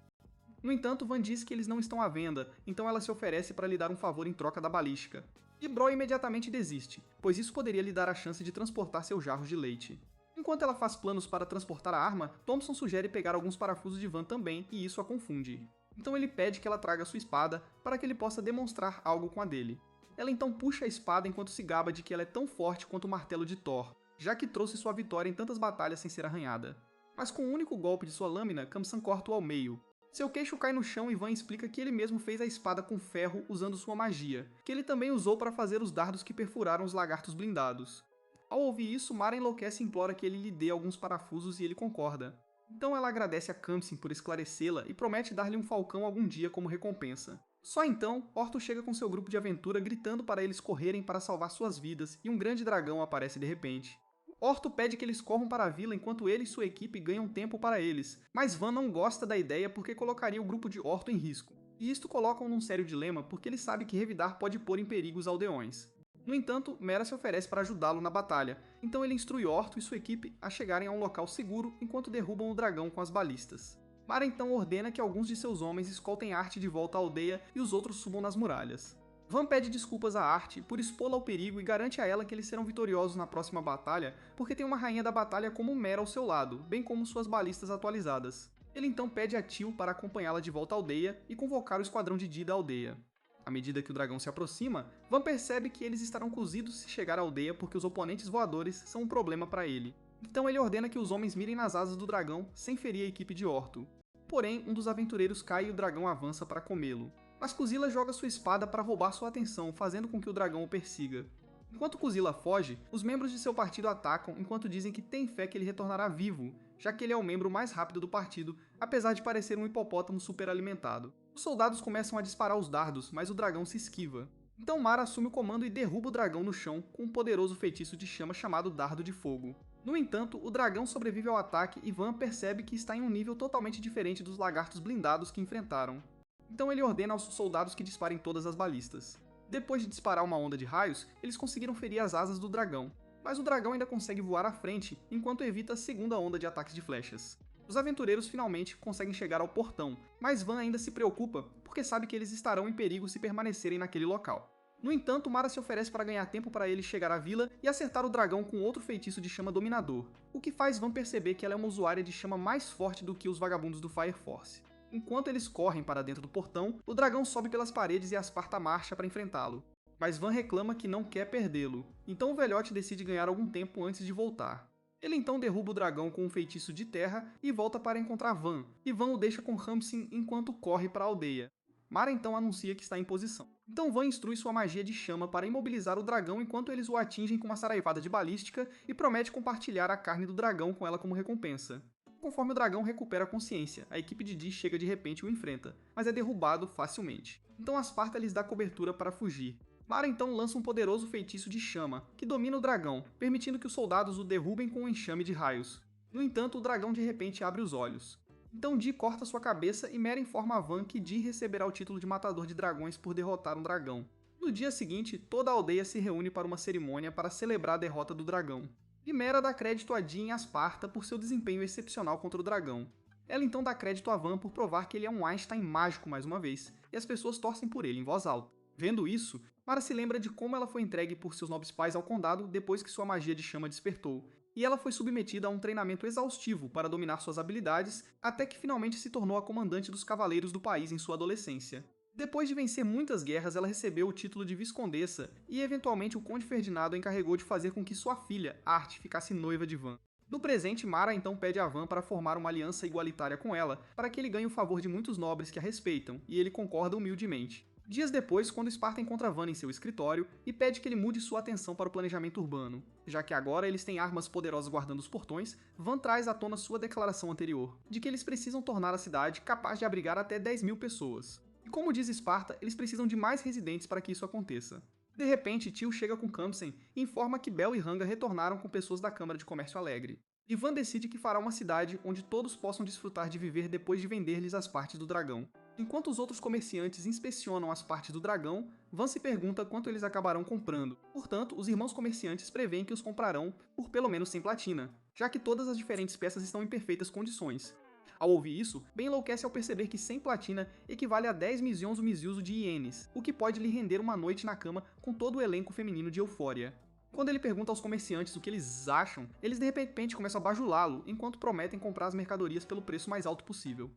No entanto, Van diz que eles não estão à venda, então ela se oferece para lhe dar um favor em troca da balística. E Bro imediatamente desiste, pois isso poderia lhe dar a chance de transportar seus jarros de leite. Enquanto ela faz planos para transportar a arma, Thompson sugere pegar alguns parafusos de Van também, e isso a confunde. Então ele pede que ela traga sua espada para que ele possa demonstrar algo com a dele. Ela então puxa a espada enquanto se gaba de que ela é tão forte quanto o martelo de Thor, já que trouxe sua vitória em tantas batalhas sem ser arranhada. Mas com um único golpe de sua lâmina, Kamsan corta-o ao meio. Seu queixo cai no chão e Van explica que ele mesmo fez a espada com ferro usando sua magia, que ele também usou para fazer os dardos que perfuraram os lagartos blindados. Ao ouvir isso, Mara enlouquece e implora que ele lhe dê alguns parafusos e ele concorda. Então ela agradece a Kamsin por esclarecê-la e promete dar-lhe um falcão algum dia como recompensa. Só então, Orto chega com seu grupo de aventura gritando para eles correrem para salvar suas vidas e um grande dragão aparece de repente. Orto pede que eles corram para a vila enquanto ele e sua equipe ganham tempo para eles, mas Van não gosta da ideia porque colocaria o grupo de Orto em risco. E isto coloca-o num sério dilema porque ele sabe que revidar pode pôr em perigo os aldeões. No entanto, Mera se oferece para ajudá-lo na batalha, então ele instrui Orto e sua equipe a chegarem a um local seguro enquanto derrubam o dragão com as balistas. Mara então ordena que alguns de seus homens escoltem Art de volta à aldeia e os outros subam nas muralhas. Van pede desculpas a Art por expô-la ao perigo e garante a ela que eles serão vitoriosos na próxima batalha porque tem uma rainha da batalha como Mera ao seu lado, bem como suas balistas atualizadas. Ele então pede a Teal para acompanhá-la de volta à aldeia e convocar o esquadrão de Dee da aldeia. À medida que o dragão se aproxima, Van percebe que eles estarão cozidos se chegar à aldeia porque os oponentes voadores são um problema para ele. Então ele ordena que os homens mirem nas asas do dragão sem ferir a equipe de Orto. Porém, um dos aventureiros cai e o dragão avança para comê-lo. Mas Kuzila joga sua espada para roubar sua atenção, fazendo com que o dragão o persiga. Enquanto Kuzila foge, os membros de seu partido atacam enquanto dizem que têm fé que ele retornará vivo, já que ele é o membro mais rápido do partido, apesar de parecer um hipopótamo superalimentado. Os soldados começam a disparar os dardos, mas o dragão se esquiva. Então Mara assume o comando e derruba o dragão no chão com um poderoso feitiço de chama chamado Dardo de Fogo. No entanto, o dragão sobrevive ao ataque e Van percebe que está em um nível totalmente diferente dos lagartos blindados que enfrentaram. Então ele ordena aos soldados que disparem todas as balistas. Depois de disparar uma onda de raios, eles conseguiram ferir as asas do dragão, mas o dragão ainda consegue voar à frente enquanto evita a segunda onda de ataques de flechas. Os aventureiros finalmente conseguem chegar ao portão, mas Van ainda se preocupa porque sabe que eles estarão em perigo se permanecerem naquele local. No entanto, Mara se oferece para ganhar tempo para ele chegar à vila e acertar o dragão com outro feitiço de chama dominador, o que faz Van perceber que ela é uma usuária de chama mais forte do que os vagabundos do Fire Force. Enquanto eles correm para dentro do portão, o dragão sobe pelas paredes e Asparta marcha para enfrentá-lo. Mas Van reclama que não quer perdê-lo, então o velhote decide ganhar algum tempo antes de voltar. Ele então derruba o dragão com um feitiço de terra e volta para encontrar Van, e Van o deixa com Khamsin enquanto corre para a aldeia. Mara então anuncia que está em posição. Então Van instrui sua magia de chama para imobilizar o dragão enquanto eles o atingem com uma saraivada de balística e promete compartilhar a carne do dragão com ela como recompensa. Conforme o dragão recupera a consciência, a equipe de Dee chega de repente e o enfrenta, mas é derrubado facilmente. Então Asparta lhes dá cobertura para fugir. Mara então lança um poderoso feitiço de chama, que domina o dragão, permitindo que os soldados o derrubem com um enxame de raios. No entanto, o dragão de repente abre os olhos. Então Dee corta sua cabeça e Mera informa a Van que Dee receberá o título de matador de dragões por derrotar um dragão. No dia seguinte, toda a aldeia se reúne para uma cerimônia para celebrar a derrota do dragão. E Mera dá crédito a Dee em Asparta por seu desempenho excepcional contra o dragão. Ela então dá crédito a Van por provar que ele é um Einstein mágico mais uma vez, e as pessoas torcem por ele em voz alta. Vendo isso, Mara se lembra de como ela foi entregue por seus nobres pais ao condado depois que sua magia de chama despertou, e ela foi submetida a um treinamento exaustivo para dominar suas habilidades, até que finalmente se tornou a comandante dos cavaleiros do país em sua adolescência. Depois de vencer muitas guerras, ela recebeu o título de viscondessa, e eventualmente o conde Ferdinando a encarregou de fazer com que sua filha, Arte, ficasse noiva de Van. No presente, Mara então pede a Van para formar uma aliança igualitária com ela, para que ele ganhe o favor de muitos nobres que a respeitam, e ele concorda humildemente. Dias depois, quando Esparta encontra Van em seu escritório e pede que ele mude sua atenção para o planejamento urbano. Já que agora eles têm armas poderosas guardando os portões, Van traz à tona sua declaração anterior, de que eles precisam tornar a cidade capaz de abrigar até 10.000 pessoas. E como diz Esparta, eles precisam de mais residentes para que isso aconteça. De repente, Tio chega com Khamsin e informa que Bel e Ranga retornaram com pessoas da Câmara de Comércio Alegre. E Van decide que fará uma cidade onde todos possam desfrutar de viver depois de vender-lhes as partes do dragão. Enquanto os outros comerciantes inspecionam as partes do dragão, Van se pergunta quanto eles acabarão comprando. Portanto, os irmãos comerciantes preveem que os comprarão por pelo menos 100 platina, já que todas as diferentes peças estão em perfeitas condições. Ao ouvir isso, Ben enlouquece ao perceber que 100 platina equivale a 10 milhões de ienes, o que pode lhe render uma noite na cama com todo o elenco feminino de Euphoria. Quando ele pergunta aos comerciantes o que eles acham, eles de repente começam a bajulá-lo, enquanto prometem comprar as mercadorias pelo preço mais alto possível.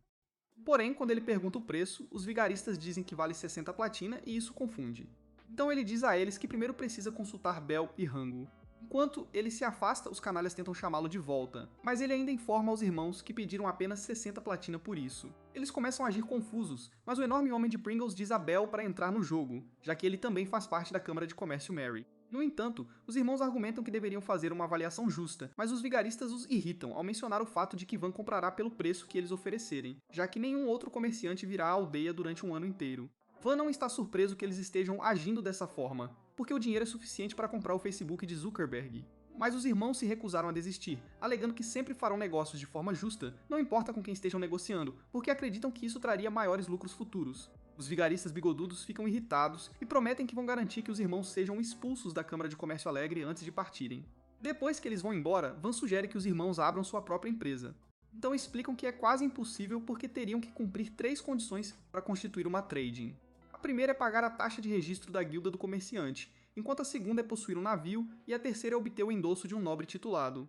Porém, quando ele pergunta o preço, os vigaristas dizem que vale 60 platina e isso confunde. Então ele diz a eles que primeiro precisa consultar Bel e Rango. Enquanto ele se afasta, os canalhas tentam chamá-lo de volta, mas ele ainda informa aos irmãos que pediram apenas 60 platina por isso. Eles começam a agir confusos, mas o enorme homem de Pringles diz a Bel para entrar no jogo, já que ele também faz parte da Câmara de Comércio Mary. No entanto, os irmãos argumentam que deveriam fazer uma avaliação justa, mas os vigaristas os irritam ao mencionar o fato de que Van comprará pelo preço que eles oferecerem, já que nenhum outro comerciante virá à aldeia durante um ano inteiro. Van não está surpreso que eles estejam agindo dessa forma, porque o dinheiro é suficiente para comprar o Facebook de Zuckerberg. Mas os irmãos se recusaram a desistir, alegando que sempre farão negócios de forma justa, não importa com quem estejam negociando, porque acreditam que isso traria maiores lucros futuros. Os vigaristas bigodudos ficam irritados e prometem que vão garantir que os irmãos sejam expulsos da Câmara de Comércio Alegre antes de partirem. Depois que eles vão embora, Van sugere que os irmãos abram sua própria empresa. Então explicam que é quase impossível porque teriam que cumprir 3 condições para constituir uma trading. A primeira é pagar a taxa de registro da guilda do comerciante, enquanto a segunda é possuir um navio e a terceira é obter o endosso de um nobre titulado.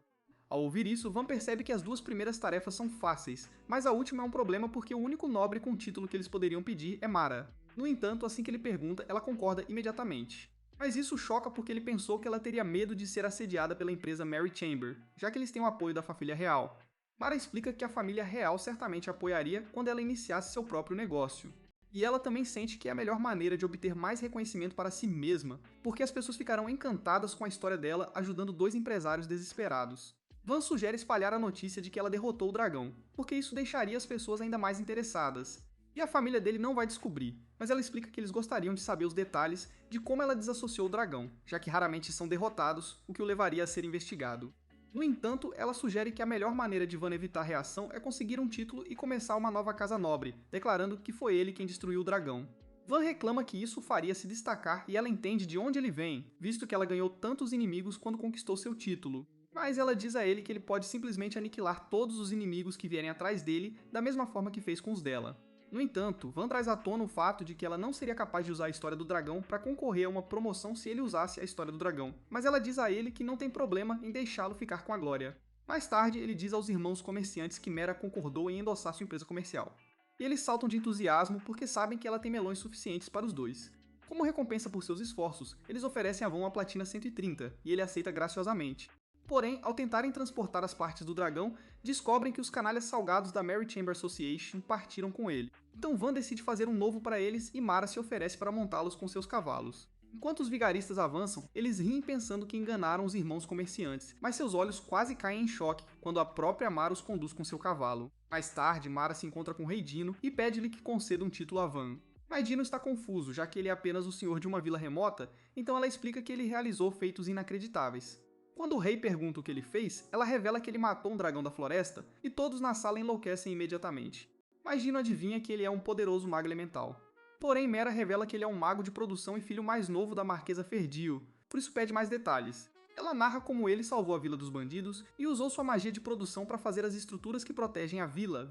Ao ouvir isso, Van percebe que as 2 primeiras tarefas são fáceis, mas a última é um problema porque o único nobre com título que eles poderiam pedir é Mara. No entanto, assim que ele pergunta, ela concorda imediatamente. Mas isso choca porque ele pensou que ela teria medo de ser assediada pela empresa Mary Chamber, já que eles têm o apoio da família real. Mara explica que a família real certamente a apoiaria quando ela iniciasse seu próprio negócio. E ela também sente que é a melhor maneira de obter mais reconhecimento para si mesma, porque as pessoas ficarão encantadas com a história dela ajudando 2 empresários desesperados. Van sugere espalhar a notícia de que ela derrotou o dragão, porque isso deixaria as pessoas ainda mais interessadas. E a família dele não vai descobrir, mas ela explica que eles gostariam de saber os detalhes de como ela desassociou o dragão, já que raramente são derrotados, o que o levaria a ser investigado. No entanto, ela sugere que a melhor maneira de Van evitar a reação é conseguir um título e começar uma nova casa nobre, declarando que foi ele quem destruiu o dragão. Van reclama que isso o faria se destacar e ela entende de onde ele vem, visto que ela ganhou tantos inimigos quando conquistou seu título. Mas ela diz a ele que ele pode simplesmente aniquilar todos os inimigos que vierem atrás dele, da mesma forma que fez com os dela. No entanto, Van traz à tona o fato de que ela não seria capaz de usar a história do dragão para concorrer a uma promoção se ele usasse a história do dragão, mas ela diz a ele que não tem problema em deixá-lo ficar com a glória. Mais tarde, ele diz aos irmãos comerciantes que Mera concordou em endossar sua empresa comercial. e eles saltam de entusiasmo porque sabem que ela tem melões suficientes para os dois. Como recompensa por seus esforços, eles oferecem a Van uma platina 130, e ele aceita graciosamente. Porém, ao tentarem transportar as partes do dragão, descobrem que os canalhas salgados da Mary Chamber Association partiram com ele. Então Van decide fazer um novo para eles e Mara se oferece para montá-los com seus cavalos. Enquanto os vigaristas avançam, eles riem pensando que enganaram os irmãos comerciantes, mas seus olhos quase caem em choque quando a própria Mara os conduz com seu cavalo. Mais tarde, Mara se encontra com Rei Dino e pede-lhe que conceda um título a Van. Mas Dino está confuso, já que ele é apenas o senhor de uma vila remota, então ela explica que ele realizou feitos inacreditáveis. Quando o rei pergunta o que ele fez, ela revela que ele matou um dragão da floresta e todos na sala enlouquecem imediatamente. Mas Dino adivinha que ele é um poderoso mago elemental. Porém, Mera revela que ele é um mago de produção e filho mais novo da Marquesa Ferdio, por isso pede mais detalhes. Ela narra como ele salvou a vila dos bandidos e usou sua magia de produção para fazer as estruturas que protegem a vila,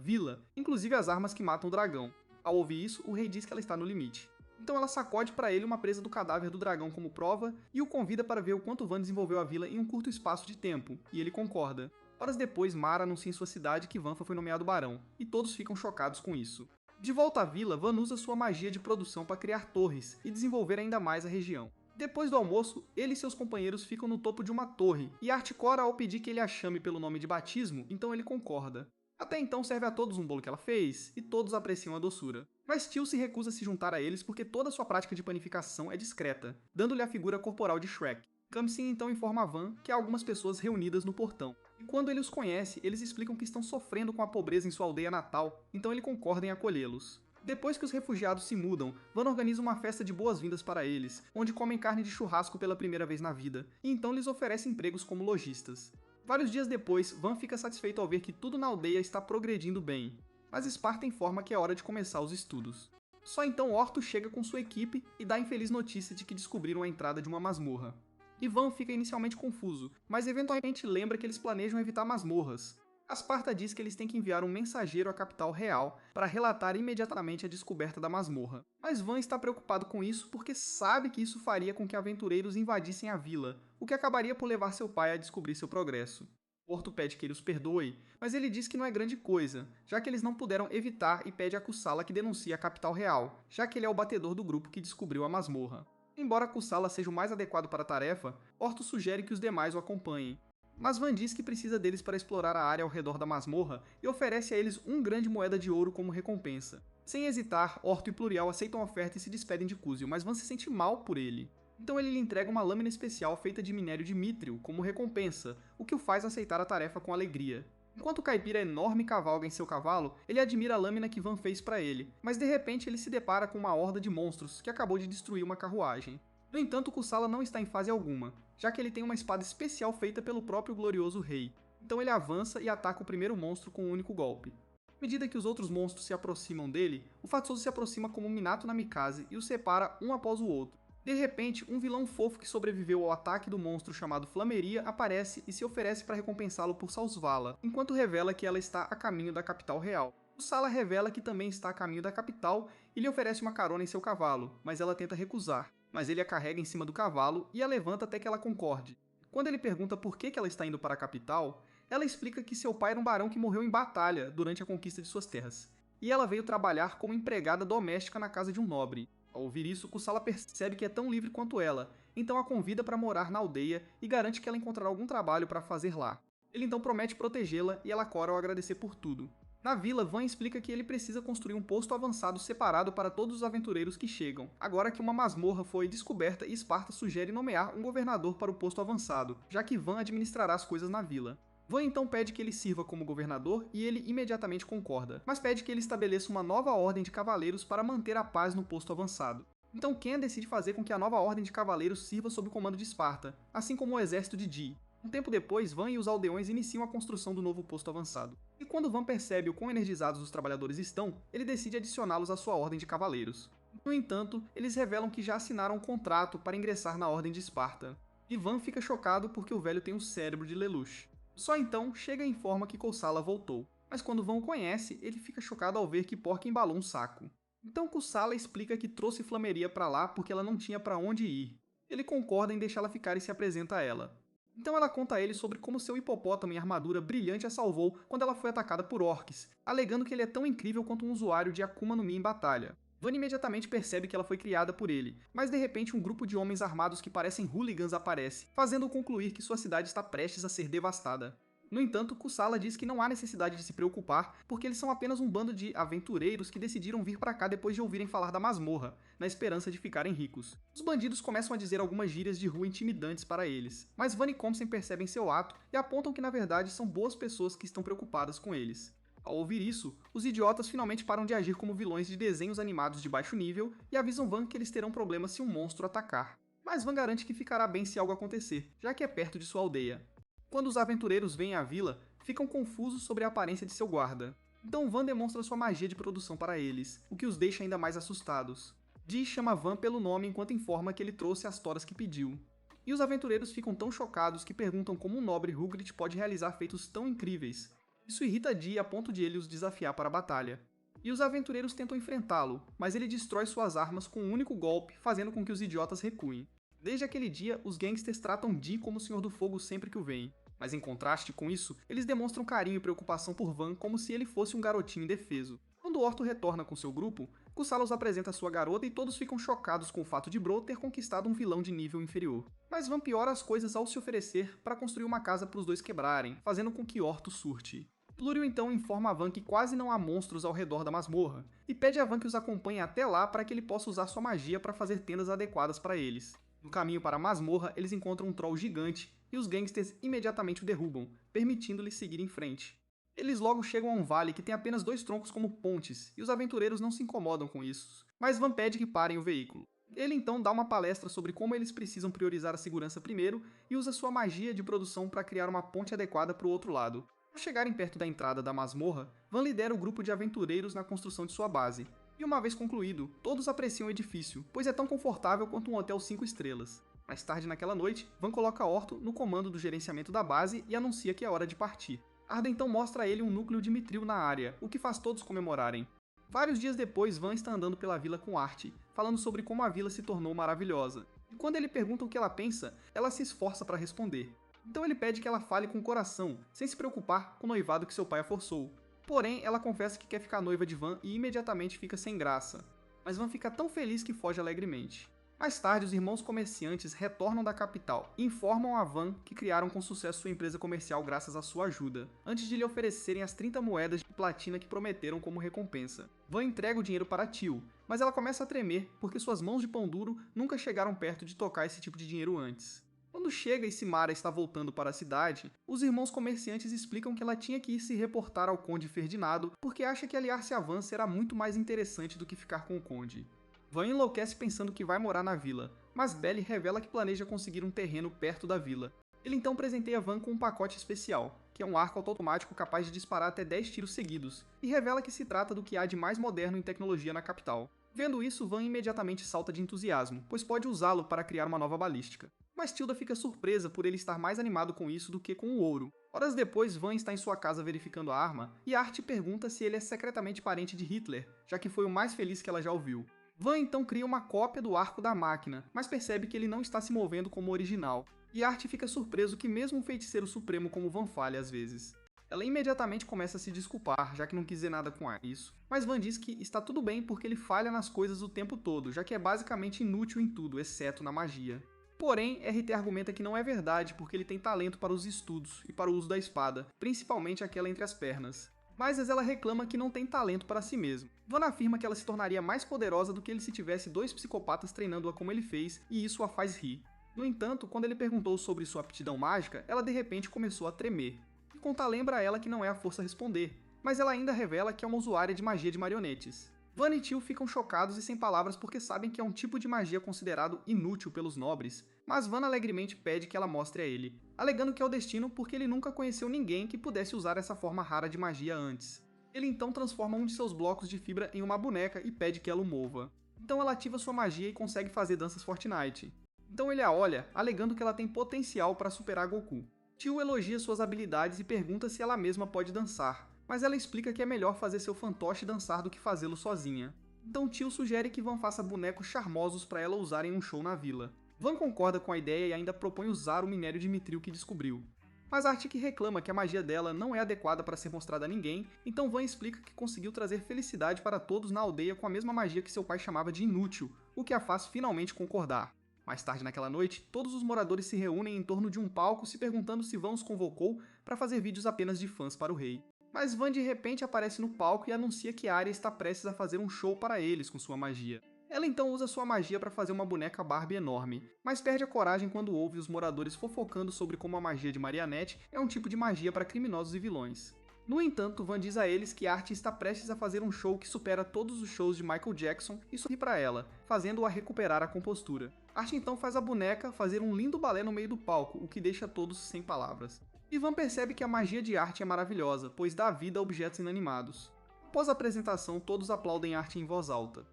inclusive as armas que matam o dragão. Ao ouvir isso, o rei diz que ela está no limite. Então ela sacode para ele uma presa do cadáver do dragão como prova e o convida para ver o quanto Van desenvolveu a vila em um curto espaço de tempo, e ele concorda. Horas depois, Mara anuncia em sua cidade que Vanfa foi nomeado barão, e todos ficam chocados com isso. De volta à vila, Van usa sua magia de produção para criar torres e desenvolver ainda mais a região. Depois do almoço, ele e seus companheiros ficam no topo de uma torre, e Articora, ao pedir que ele a chame pelo nome de batismo, então ele concorda. Até então serve a todos um bolo que ela fez, e todos apreciam a doçura. Mas Teal se recusa a se juntar a eles porque toda sua prática de panificação é discreta, dando-lhe a figura corporal de Shrek. Kamsin então informa a Van que há algumas pessoas reunidas no portão. E quando ele os conhece, eles explicam que estão sofrendo com a pobreza em sua aldeia natal, então ele concorda em acolhê-los. Depois que os refugiados se mudam, Van organiza uma festa de boas-vindas para eles, onde comem carne de churrasco pela primeira vez na vida, e então lhes oferece empregos como lojistas. Vários dias depois, Van fica satisfeito ao ver que tudo na aldeia está progredindo bem, mas Esparta informa que é hora de começar os estudos. Só então Orto chega com sua equipe e dá a infeliz notícia de que descobriram a entrada de uma masmorra. Ivan fica inicialmente confuso, mas eventualmente lembra que eles planejam evitar masmorras. Asparta diz que eles têm que enviar um mensageiro à capital real para relatar imediatamente a descoberta da masmorra. Mas Van está preocupado com isso porque sabe que isso faria com que aventureiros invadissem a vila, o que acabaria por levar seu pai a descobrir seu progresso. Orto pede que ele os perdoe, mas ele diz que não é grande coisa, já que eles não puderam evitar e pede a Kussala que denuncie a capital real, já que ele é o batedor do grupo que descobriu a masmorra. Embora Kussala seja o mais adequado para a tarefa, Orto sugere que os demais o acompanhem. Mas Van diz que precisa deles para explorar a área ao redor da masmorra e oferece a eles um grande moeda de ouro como recompensa. Sem hesitar, Orto e Plurial aceitam a oferta e se despedem de Cúzio, mas Van se sente mal por ele. Então ele lhe entrega uma lâmina especial feita de minério de mítrio como recompensa, o que o faz aceitar a tarefa com alegria. Enquanto o caipira enorme cavalga em seu cavalo, ele admira a lâmina que Van fez para ele, mas de repente ele se depara com uma horda de monstros que acabou de destruir uma carruagem. No entanto, Kussala não está em fase alguma, já que ele tem uma espada especial feita pelo próprio glorioso rei. Então ele avança e ataca o primeiro monstro com um único golpe. À medida que os outros monstros se aproximam dele, o Fatsoso se aproxima como Minato Namikaze e os separa um após o outro. De repente, um vilão fofo que sobreviveu ao ataque do monstro chamado Flameria aparece e se oferece para recompensá-lo por Sausvala, enquanto revela que ela está a caminho da capital real. O Sala revela que também está a caminho da capital e lhe oferece uma carona em seu cavalo, mas ela tenta recusar. Mas ele a carrega em cima do cavalo e a levanta até que ela concorde. Quando ele pergunta por que ela está indo para a capital, ela explica que seu pai era um barão que morreu em batalha durante a conquista de suas terras, e ela veio trabalhar como empregada doméstica na casa de um nobre. Ao ouvir isso, Kussala percebe que é tão livre quanto ela, então a convida para morar na aldeia e garante que ela encontrará algum trabalho para fazer lá. Ele então promete protegê-la e ela cora ao agradecer por tudo. Na vila, Van explica que ele precisa construir um posto avançado separado para todos os aventureiros que chegam, agora que uma masmorra foi descoberta e Esparta sugere nomear um governador para o posto avançado, já que Van administrará as coisas na vila. Van então pede que ele sirva como governador e ele imediatamente concorda, mas pede que ele estabeleça uma nova ordem de cavaleiros para manter a paz no posto avançado. Então Ken decide fazer com que a nova ordem de cavaleiros sirva sob o comando de Esparta, assim como o exército de Di. Um tempo depois, Van e os aldeões iniciam a construção do novo posto avançado. E quando Van percebe o quão energizados os trabalhadores estão, ele decide adicioná-los à sua ordem de cavaleiros. No entanto, eles revelam que já assinaram um contrato para ingressar na ordem de Esparta. E Van fica chocado porque o velho tem o cérebro de Lelouch. Só então chega e informa que Kussala voltou. Mas quando Van o conhece, ele fica chocado ao ver que Porca embalou um saco. Então Kussala explica que trouxe Flameria para lá porque ela não tinha para onde ir. Ele concorda em deixá-la ficar e se apresenta a ela. Então ela conta a ele sobre como seu hipopótamo em armadura brilhante a salvou quando ela foi atacada por orcs, alegando que ele é tão incrível quanto um usuário de Akuma no Mi em batalha. Van imediatamente percebe que ela foi criada por ele, mas de repente um grupo de homens armados que parecem hooligans aparece, fazendo-o concluir que sua cidade está prestes a ser devastada. No entanto, Kusala diz que não há necessidade de se preocupar, porque eles são apenas um bando de aventureiros que decidiram vir para cá depois de ouvirem falar da masmorra, na esperança de ficarem ricos. Os bandidos começam a dizer algumas gírias de rua intimidantes para eles, mas Van e Comsen percebem seu ato e apontam que na verdade são boas pessoas que estão preocupadas com eles. Ao ouvir isso, os idiotas finalmente param de agir como vilões de desenhos animados de baixo nível e avisam Van que eles terão problemas se um monstro atacar. Mas Van garante que ficará bem se algo acontecer, já que é perto de sua aldeia. Quando os aventureiros vêm à vila, ficam confusos sobre a aparência de seu guarda. Então Van demonstra sua magia de produção para eles, o que os deixa ainda mais assustados. Dee chama Van pelo nome enquanto informa que ele trouxe as toras que pediu. E os aventureiros ficam tão chocados que perguntam como um nobre Hugrit pode realizar feitos tão incríveis. Isso irrita Dee a ponto de ele os desafiar para a batalha. E os aventureiros tentam enfrentá-lo, mas ele destrói suas armas com um único golpe, fazendo com que os idiotas recuem. Desde aquele dia, os gangsters tratam Dee como o Senhor do Fogo sempre que o veem. Mas em contraste com isso, eles demonstram carinho e preocupação por Van como se ele fosse um garotinho indefeso. Quando Orto retorna com seu grupo, Kusala os apresenta sua garota e todos ficam chocados com o fato de Bro ter conquistado um vilão de nível inferior. Mas Van piora as coisas ao se oferecer para construir uma casa para os dois quebrarem, fazendo com que Orto surte. Plúrio então informa a Van que quase não há monstros ao redor da masmorra, e pede a Van que os acompanhe até lá para que ele possa usar sua magia para fazer tendas adequadas para eles. No caminho para a masmorra, eles encontram um troll gigante, e os gangsters imediatamente o derrubam, permitindo-lhe seguir em frente. Eles logo chegam a um vale que tem apenas 2 troncos como pontes, e os aventureiros não se incomodam com isso, mas Van pede que parem o veículo. Ele então dá uma palestra sobre como eles precisam priorizar a segurança primeiro e usa sua magia de produção para criar uma ponte adequada para o outro lado. Ao chegarem perto da entrada da masmorra, Van lidera o grupo de aventureiros na construção de sua base. E uma vez concluído, todos apreciam o edifício, pois é tão confortável quanto um hotel 5 estrelas. Mais tarde naquela noite, Van coloca Orto no comando do gerenciamento da base e anuncia que é hora de partir. Arda então mostra a ele um núcleo de Mithril na área, o que faz todos comemorarem. Vários dias depois, Van está andando pela vila com Art, falando sobre como a vila se tornou maravilhosa. E quando ele pergunta o que ela pensa, ela se esforça para responder. Então ele pede que ela fale com o coração, sem se preocupar com o noivado que seu pai a forçou. Porém, ela confessa que quer ficar noiva de Van e imediatamente fica sem graça. Mas Van fica tão feliz que foge alegremente. Mais tarde, os irmãos comerciantes retornam da capital e informam a Van que criaram com sucesso sua empresa comercial graças à sua ajuda, antes de lhe oferecerem as 30 moedas de platina que prometeram como recompensa. Van entrega o dinheiro para Tio, mas ela começa a tremer porque suas mãos de pão duro nunca chegaram perto de tocar esse tipo de dinheiro antes. Quando chega e Simara está voltando para a cidade, os irmãos comerciantes explicam que ela tinha que ir se reportar ao Conde Ferdinando porque acha que aliar-se a Van será muito mais interessante do que ficar com o Conde. Van enlouquece pensando que vai morar na vila, mas Belly revela que planeja conseguir um terreno perto da vila. Ele então presenteia Van com um pacote especial, que é um arco automático capaz de disparar até 10 tiros seguidos, e revela que se trata do que há de mais moderno em tecnologia na capital. Vendo isso, Van imediatamente salta de entusiasmo, pois pode usá-lo para criar uma nova balística. Mas Tilda fica surpresa por ele estar mais animado com isso do que com o ouro. Horas depois, Van está em sua casa verificando a arma, e Art pergunta se ele é secretamente parente de Hitler, já que foi o mais feliz que ela já ouviu. Van então cria uma cópia do arco da máquina, mas percebe que ele não está se movendo como o original. E Art fica surpreso que mesmo um feiticeiro supremo como Van falha às vezes. Ela imediatamente começa a se desculpar, já que não quis dizer nada com isso. Mas Van diz que está tudo bem porque ele falha nas coisas o tempo todo, já que é basicamente inútil em tudo, exceto na magia. Porém, RT argumenta que não é verdade porque ele tem talento para os estudos e para o uso da espada, principalmente aquela entre as pernas. Mas ela reclama que não tem talento para si mesmo. Van afirma que ela se tornaria mais poderosa do que ele se tivesse 2 psicopatas treinando-a como ele fez, e isso a faz rir. No entanto, quando ele perguntou sobre sua aptidão mágica, ela de repente começou a tremer. E Conta lembra a ela que não é a força responder, mas ela ainda revela que é uma usuária de magia de marionetes. Van e Tio ficam chocados e sem palavras porque sabem que é um tipo de magia considerado inútil pelos nobres, mas Van alegremente pede que ela mostre a ele, alegando que é o destino porque ele nunca conheceu ninguém que pudesse usar essa forma rara de magia antes. Ele então transforma um de seus blocos de fibra em uma boneca e pede que ela o mova. Então ela ativa sua magia e consegue fazer danças Fortnite. Então ele a olha, alegando que ela tem potencial para superar Goku. Tio elogia suas habilidades e pergunta se ela mesma pode dançar, mas ela explica que é melhor fazer seu fantoche dançar do que fazê-lo sozinha. Então Tio sugere que Van faça bonecos charmosos para ela usar em um show na vila. Van concorda com a ideia e ainda propõe usar o minério de mitril que descobriu. Mas Arctic reclama que a magia dela não é adequada para ser mostrada a ninguém, então Van explica que conseguiu trazer felicidade para todos na aldeia com a mesma magia que seu pai chamava de inútil, o que a faz finalmente concordar. Mais tarde naquela noite, todos os moradores se reúnem em torno de um palco se perguntando se Van os convocou para fazer vídeos apenas de fãs para o rei. Mas Van de repente aparece no palco e anuncia que Arya está prestes a fazer um show para eles com sua magia. Ela então usa sua magia para fazer uma boneca Barbie enorme, mas perde a coragem quando ouve os moradores fofocando sobre como a magia de Marianette é um tipo de magia para criminosos e vilões. No entanto, Van diz a eles que Artie está prestes a fazer um show que supera todos os shows de Michael Jackson e sorri para ela, fazendo-a recuperar a compostura. Artie então faz a boneca fazer um lindo balé no meio do palco, o que deixa todos sem palavras. E Van percebe que a magia de Artie é maravilhosa, pois dá vida a objetos inanimados. Após a apresentação, todos aplaudem Artie em voz alta.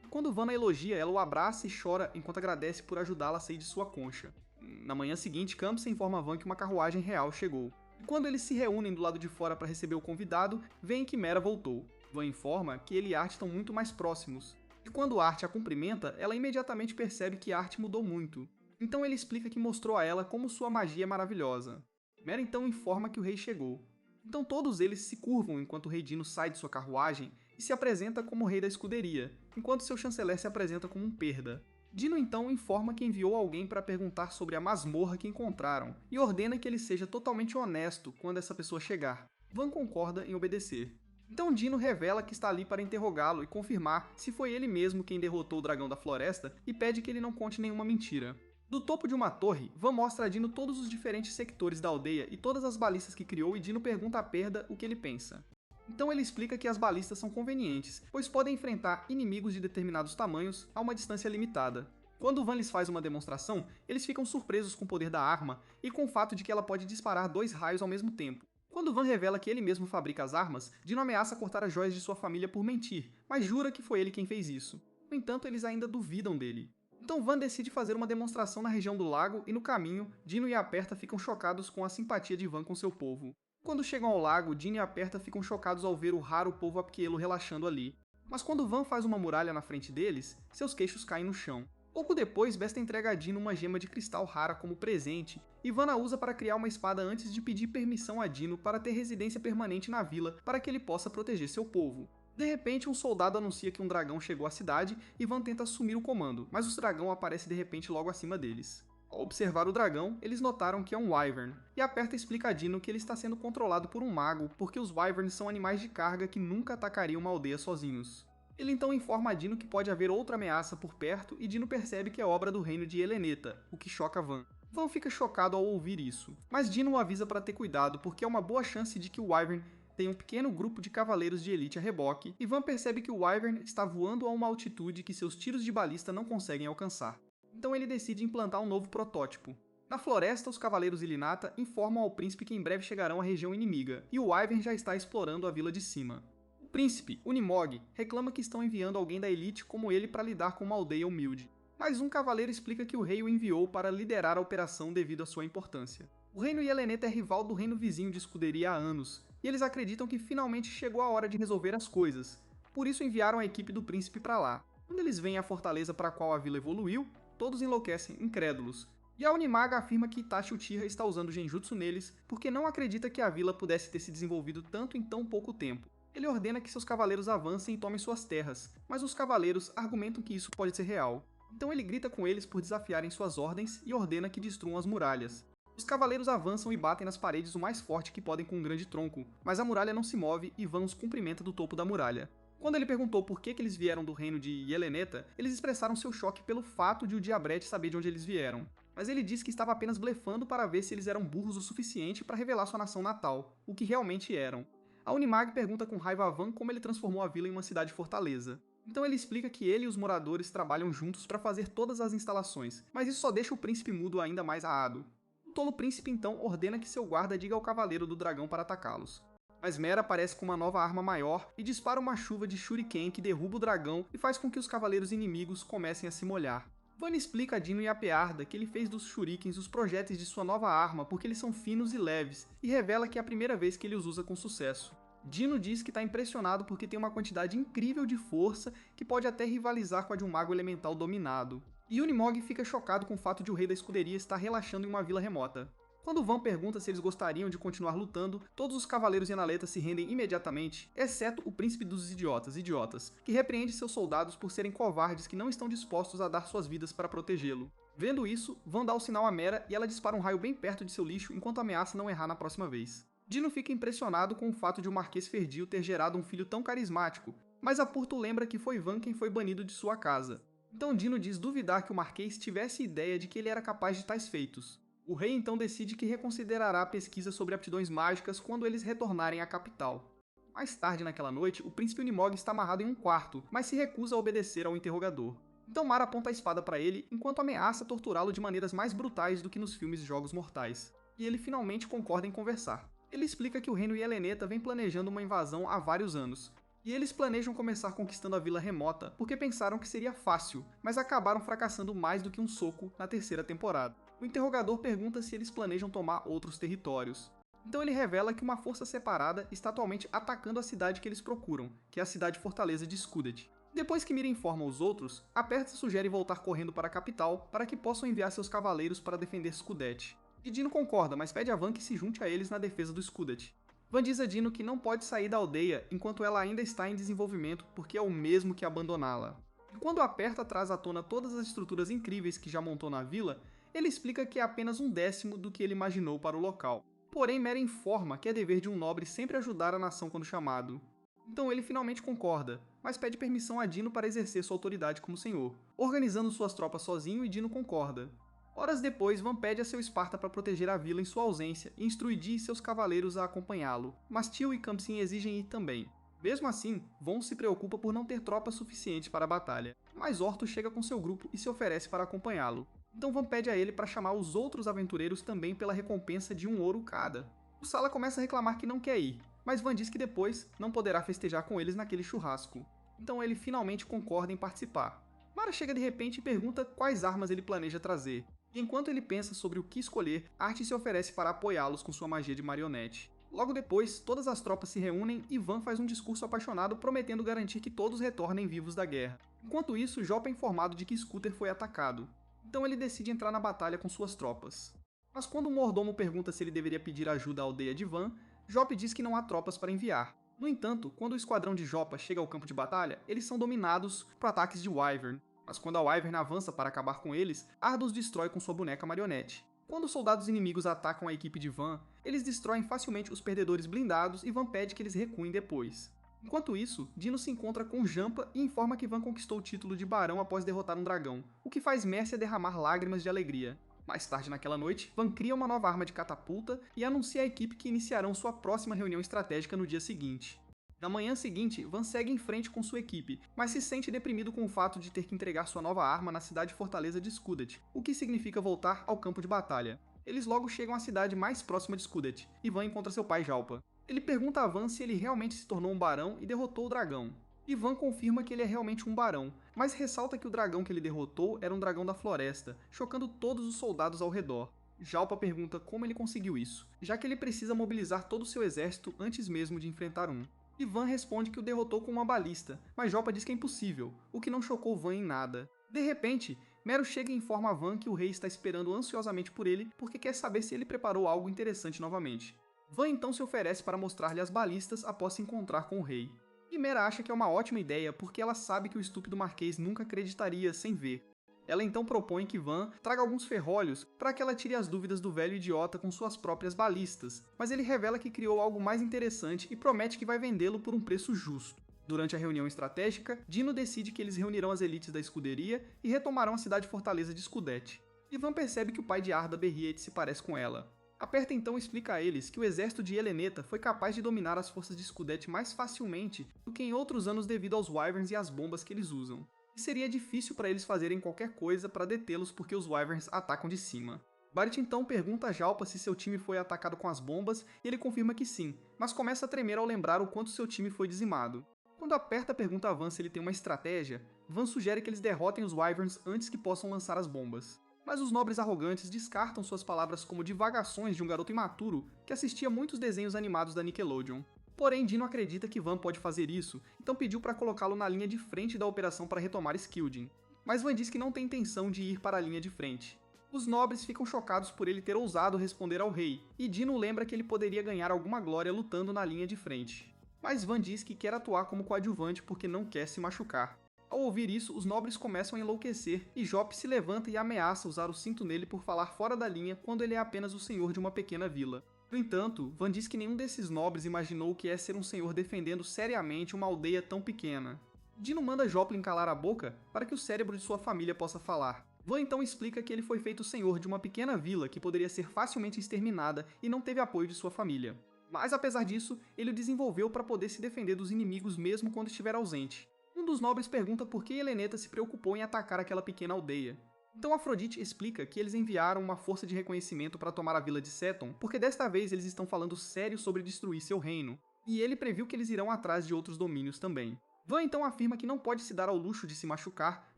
Quando Van a elogia, ela o abraça e chora enquanto agradece por ajudá-la a sair de sua concha. Na manhã seguinte, Campos informa a Van que uma carruagem real chegou. E quando eles se reúnem do lado de fora para receber o convidado, veem que Mera voltou. Van informa que ele e Art estão muito mais próximos. E quando Art a cumprimenta, ela imediatamente percebe que Art mudou muito. Então ele explica que mostrou a ela como sua magia é maravilhosa. Mera então informa que o rei chegou. Então todos eles se curvam enquanto o rei Dino sai de sua carruagem e se apresenta como rei da escuderia, enquanto seu chanceler se apresenta como um perda. Dino então informa que enviou alguém para perguntar sobre a masmorra que encontraram, e ordena que ele seja totalmente honesto quando essa pessoa chegar. Van concorda em obedecer. Então Dino revela que está ali para interrogá-lo e confirmar se foi ele mesmo quem derrotou o dragão da floresta e pede que ele não conte nenhuma mentira. Do topo de uma torre, Van mostra a Dino todos os diferentes sectores da aldeia e todas as balistas que criou e Dino pergunta a Perda o que ele pensa. Então ele explica que as balistas são convenientes, pois podem enfrentar inimigos de determinados tamanhos a uma distância limitada. Quando Van lhes faz uma demonstração, eles ficam surpresos com o poder da arma e com o fato de que ela pode disparar 2 raios ao mesmo tempo. Quando Van revela que ele mesmo fabrica as armas, Dino ameaça cortar as joias de sua família por mentir, mas jura que foi ele quem fez isso. No entanto, eles ainda duvidam dele. Então Van decide fazer uma demonstração na região do lago e no caminho, Dino e Aperta ficam chocados com a simpatia de Van com seu povo. Quando chegam ao lago, Dino e Aperta ficam chocados ao ver o raro povo Apquielo relaxando ali. Mas quando Van faz uma muralha na frente deles, seus queixos caem no chão. Pouco depois, Besta entrega a Dino uma gema de cristal rara como presente, e Van a usa para criar uma espada antes de pedir permissão a Dino para ter residência permanente na vila para que ele possa proteger seu povo. De repente, um soldado anuncia que um dragão chegou à cidade e Van tenta assumir o comando, mas o dragão aparece de repente logo acima deles. Ao observar o dragão, eles notaram que é um Wyvern, e Aperta explica a Dino que ele está sendo controlado por um mago porque os Wyverns são animais de carga que nunca atacariam uma aldeia sozinhos. Ele então informa a Dino que pode haver outra ameaça por perto e Dino percebe que é obra do reino de Heleneta, o que choca Van. Van fica chocado ao ouvir isso, mas Dino o avisa para ter cuidado porque é uma boa chance de que o Wyvern tenha um pequeno grupo de cavaleiros de elite a reboque, e Van percebe que o Wyvern está voando a uma altitude que seus tiros de balista não conseguem alcançar. Então ele decide implantar um novo protótipo. Na floresta, os cavaleiros Ilinata informam ao príncipe que em breve chegarão à região inimiga, e o Wyvern já está explorando a vila de cima. O príncipe, Unimog, reclama que estão enviando alguém da elite como ele para lidar com uma aldeia humilde. Mas um cavaleiro explica que o rei o enviou para liderar a operação devido à sua importância. O reino Yeleneta é rival do reino vizinho de escuderia há anos, e eles acreditam que finalmente chegou a hora de resolver as coisas. Por isso enviaram a equipe do príncipe para lá. Quando eles veem a fortaleza para a qual a vila evoluiu, todos enlouquecem, incrédulos. E a Unimaga afirma que Itachi Uchiha está usando genjutsu neles porque não acredita que a vila pudesse ter se desenvolvido tanto em tão pouco tempo. Ele ordena que seus cavaleiros avancem e tomem suas terras, mas os cavaleiros argumentam que isso pode ser real. Então ele grita com eles por desafiarem suas ordens e ordena que destruam as muralhas. Os cavaleiros avançam e batem nas paredes o mais forte que podem com um grande tronco, mas a muralha não se move e Van os cumprimenta do topo da muralha. Quando ele perguntou por que eles vieram do reino de Yeleneta, eles expressaram seu choque pelo fato de o Diabrete saber de onde eles vieram. Mas ele disse que estava apenas blefando para ver se eles eram burros o suficiente para revelar sua nação natal, o que realmente eram. A Unimag pergunta com raiva a Van como ele transformou a vila em uma cidade-fortaleza. Então ele explica que ele e os moradores trabalham juntos para fazer todas as instalações, mas isso só deixa o príncipe mudo ainda mais aado. O tolo príncipe então ordena que seu guarda diga ao cavaleiro do dragão para atacá-los. Mas Mera aparece com uma nova arma maior e dispara uma chuva de shuriken que derruba o dragão e faz com que os cavaleiros inimigos comecem a se molhar. Van explica a Dino e a Pearda que ele fez dos shurikens os projéteis de sua nova arma porque eles são finos e leves, e revela que é a primeira vez que ele os usa com sucesso. Dino diz que está impressionado porque tem uma quantidade incrível de força que pode até rivalizar com a de um mago elemental dominado. E Unimog fica chocado com o fato de o rei da escuderia estar relaxando em uma vila remota. Quando Van pergunta se eles gostariam de continuar lutando, todos os cavaleiros e Enaleta se rendem imediatamente, exceto o príncipe dos idiotas, que repreende seus soldados por serem covardes que não estão dispostos a dar suas vidas para protegê-lo. Vendo isso, Van dá o sinal a Mera e ela dispara um raio bem perto de seu lixo enquanto ameaça não errar na próxima vez. Dino fica impressionado com o fato de o Marquês Ferdio ter gerado um filho tão carismático, mas Apurto lembra que foi Van quem foi banido de sua casa. Então Dino diz duvidar que o Marquês tivesse ideia de que ele era capaz de tais feitos. O rei então decide que reconsiderará a pesquisa sobre aptidões mágicas quando eles retornarem à capital. Mais tarde naquela noite, o príncipe Unimog está amarrado em um quarto, mas se recusa a obedecer ao interrogador. Então Mara aponta a espada para ele, enquanto ameaça torturá-lo de maneiras mais brutais do que nos filmes Jogos Mortais. E ele finalmente concorda em conversar. Ele explica que o reino Yeleneta vem planejando uma invasão há vários anos, e eles planejam começar conquistando a vila remota porque pensaram que seria fácil, mas acabaram fracassando mais do que um soco na terceira temporada. O interrogador pergunta se eles planejam tomar outros territórios. Então ele revela que uma força separada está atualmente atacando a cidade que eles procuram, que é a cidade-fortaleza de Skudet. Depois que Mira informa os outros, Aperta sugere voltar correndo para a capital para que possam enviar seus cavaleiros para defender Skudet. E Dino concorda, mas pede a Van que se junte a eles na defesa do Skudet. Van diz a Dino que não pode sair da aldeia enquanto ela ainda está em desenvolvimento porque é o mesmo que abandoná-la. E quando Aperta traz à tona todas as estruturas incríveis que já montou na vila, ele explica que é apenas 1/10 do que ele imaginou para o local. Porém, Mera informa que é dever de um nobre sempre ajudar a nação quando chamado. Então ele finalmente concorda, mas pede permissão a Dino para exercer sua autoridade como senhor, organizando suas tropas sozinho e Dino concorda. Horas depois, Van pede a seu Esparta para proteger a vila em sua ausência e instrui Di e seus cavaleiros a acompanhá-lo, mas Tio e Campsin exigem ir também. Mesmo assim, Von se preocupa por não ter tropas suficientes para a batalha, mas Orto chega com seu grupo e se oferece para acompanhá-lo. Então Van pede a ele para chamar os outros aventureiros também pela recompensa de 1 ouro cada. O Sala começa a reclamar que não quer ir, mas Van diz que depois não poderá festejar com eles naquele churrasco. Então ele finalmente concorda em participar. Mara chega de repente e pergunta quais armas ele planeja trazer. E enquanto ele pensa sobre o que escolher, Arte se oferece para apoiá-los com sua magia de marionete. Logo depois, todas as tropas se reúnem e Van faz um discurso apaixonado prometendo garantir que todos retornem vivos da guerra. Enquanto isso, Jop é informado de que Scooter foi atacado. Então ele decide entrar na batalha com suas tropas. Mas quando o mordomo pergunta se ele deveria pedir ajuda à aldeia de Van, Jop diz que não há tropas para enviar. No entanto, quando o esquadrão de Joppa chega ao campo de batalha, eles são dominados por ataques de Wyvern. Mas quando a Wyvern avança para acabar com eles, Arda os destrói com sua boneca marionete. Quando os soldados inimigos atacam a equipe de Van, eles destroem facilmente os perdedores blindados e Van pede que eles recuem depois. Enquanto isso, Dino se encontra com Jampa e informa que Van conquistou o título de barão após derrotar um dragão, o que faz Mércia derramar lágrimas de alegria. Mais tarde naquela noite, Van cria uma nova arma de catapulta e anuncia à equipe que iniciarão sua próxima reunião estratégica no dia seguinte. Na manhã seguinte, Van segue em frente com sua equipe, mas se sente deprimido com o fato de ter que entregar sua nova arma na cidade-fortaleza de Skudet, o que significa voltar ao campo de batalha. Eles logo chegam à cidade mais próxima de Skudet, e Van encontra seu pai Jalpa. Ele pergunta a Van se ele realmente se tornou um barão e derrotou o dragão. E Van confirma que ele é realmente um barão, mas ressalta que o dragão que ele derrotou era um dragão da floresta, chocando todos os soldados ao redor. Jalpa pergunta como ele conseguiu isso, já que ele precisa mobilizar todo o seu exército antes mesmo de enfrentar um. E Van responde que o derrotou com uma balista, mas Jalpa diz que é impossível, o que não chocou Van em nada. De repente, Mero chega e informa a Van que o rei está esperando ansiosamente por ele porque quer saber se ele preparou algo interessante novamente. Van então se oferece para mostrar-lhe as balistas após se encontrar com o rei. E Mera acha que é uma ótima ideia porque ela sabe que o estúpido marquês nunca acreditaria sem ver. Ela então propõe que Van traga alguns ferrolhos para que ela tire as dúvidas do velho idiota com suas próprias balistas, mas ele revela que criou algo mais interessante e promete que vai vendê-lo por um preço justo. Durante a reunião estratégica, Dino decide que eles reunirão as elites da escuderia e retomarão a cidade-fortaleza de Skudet. E Van percebe que o pai de Arda Berriet se parece com ela. Aperta então explica a eles que o exército de Yeleneta foi capaz de dominar as forças de Skudet mais facilmente do que em outros anos devido aos Wyverns e às bombas que eles usam. E seria difícil para eles fazerem qualquer coisa para detê-los porque os Wyverns atacam de cima. Barit então pergunta a Jalpa se seu time foi atacado com as bombas e ele confirma que sim, mas começa a tremer ao lembrar o quanto seu time foi dizimado. Quando Aperta pergunta a Van se ele tem uma estratégia, Van sugere que eles derrotem os Wyverns antes que possam lançar as bombas. Mas os nobres arrogantes descartam suas palavras como divagações de um garoto imaturo que assistia muitos desenhos animados da Nickelodeon. Porém, Dino acredita que Van pode fazer isso, então pediu para colocá-lo na linha de frente da operação para retomar Skildin. mas Van diz que não tem intenção de ir para a linha de frente. Os nobres ficam chocados por ele ter ousado responder ao rei, e Dino lembra que ele poderia ganhar alguma glória lutando na linha de frente. Mas Van diz que quer atuar como coadjuvante porque não quer se machucar. Ao ouvir isso, os nobres começam a enlouquecer e Jop se levanta e ameaça usar o cinto nele por falar fora da linha quando ele é apenas o senhor de uma pequena vila. No entanto, Van diz que nenhum desses nobres imaginou o que é ser um senhor defendendo seriamente uma aldeia tão pequena. Dino manda Joplin calar a boca para que o cérebro de sua família possa falar. Van então explica que ele foi feito senhor de uma pequena vila que poderia ser facilmente exterminada e não teve apoio de sua família. Mas apesar disso, ele o desenvolveu para poder se defender dos inimigos mesmo quando estiver ausente. Um dos nobres pergunta por que Heleneta se preocupou em atacar aquela pequena aldeia. Então Afrodite explica que eles enviaram uma força de reconhecimento para tomar a vila de Seton, porque desta vez eles estão falando sério sobre destruir seu reino, e ele previu que eles irão atrás de outros domínios também. Van então afirma que não pode se dar ao luxo de se machucar,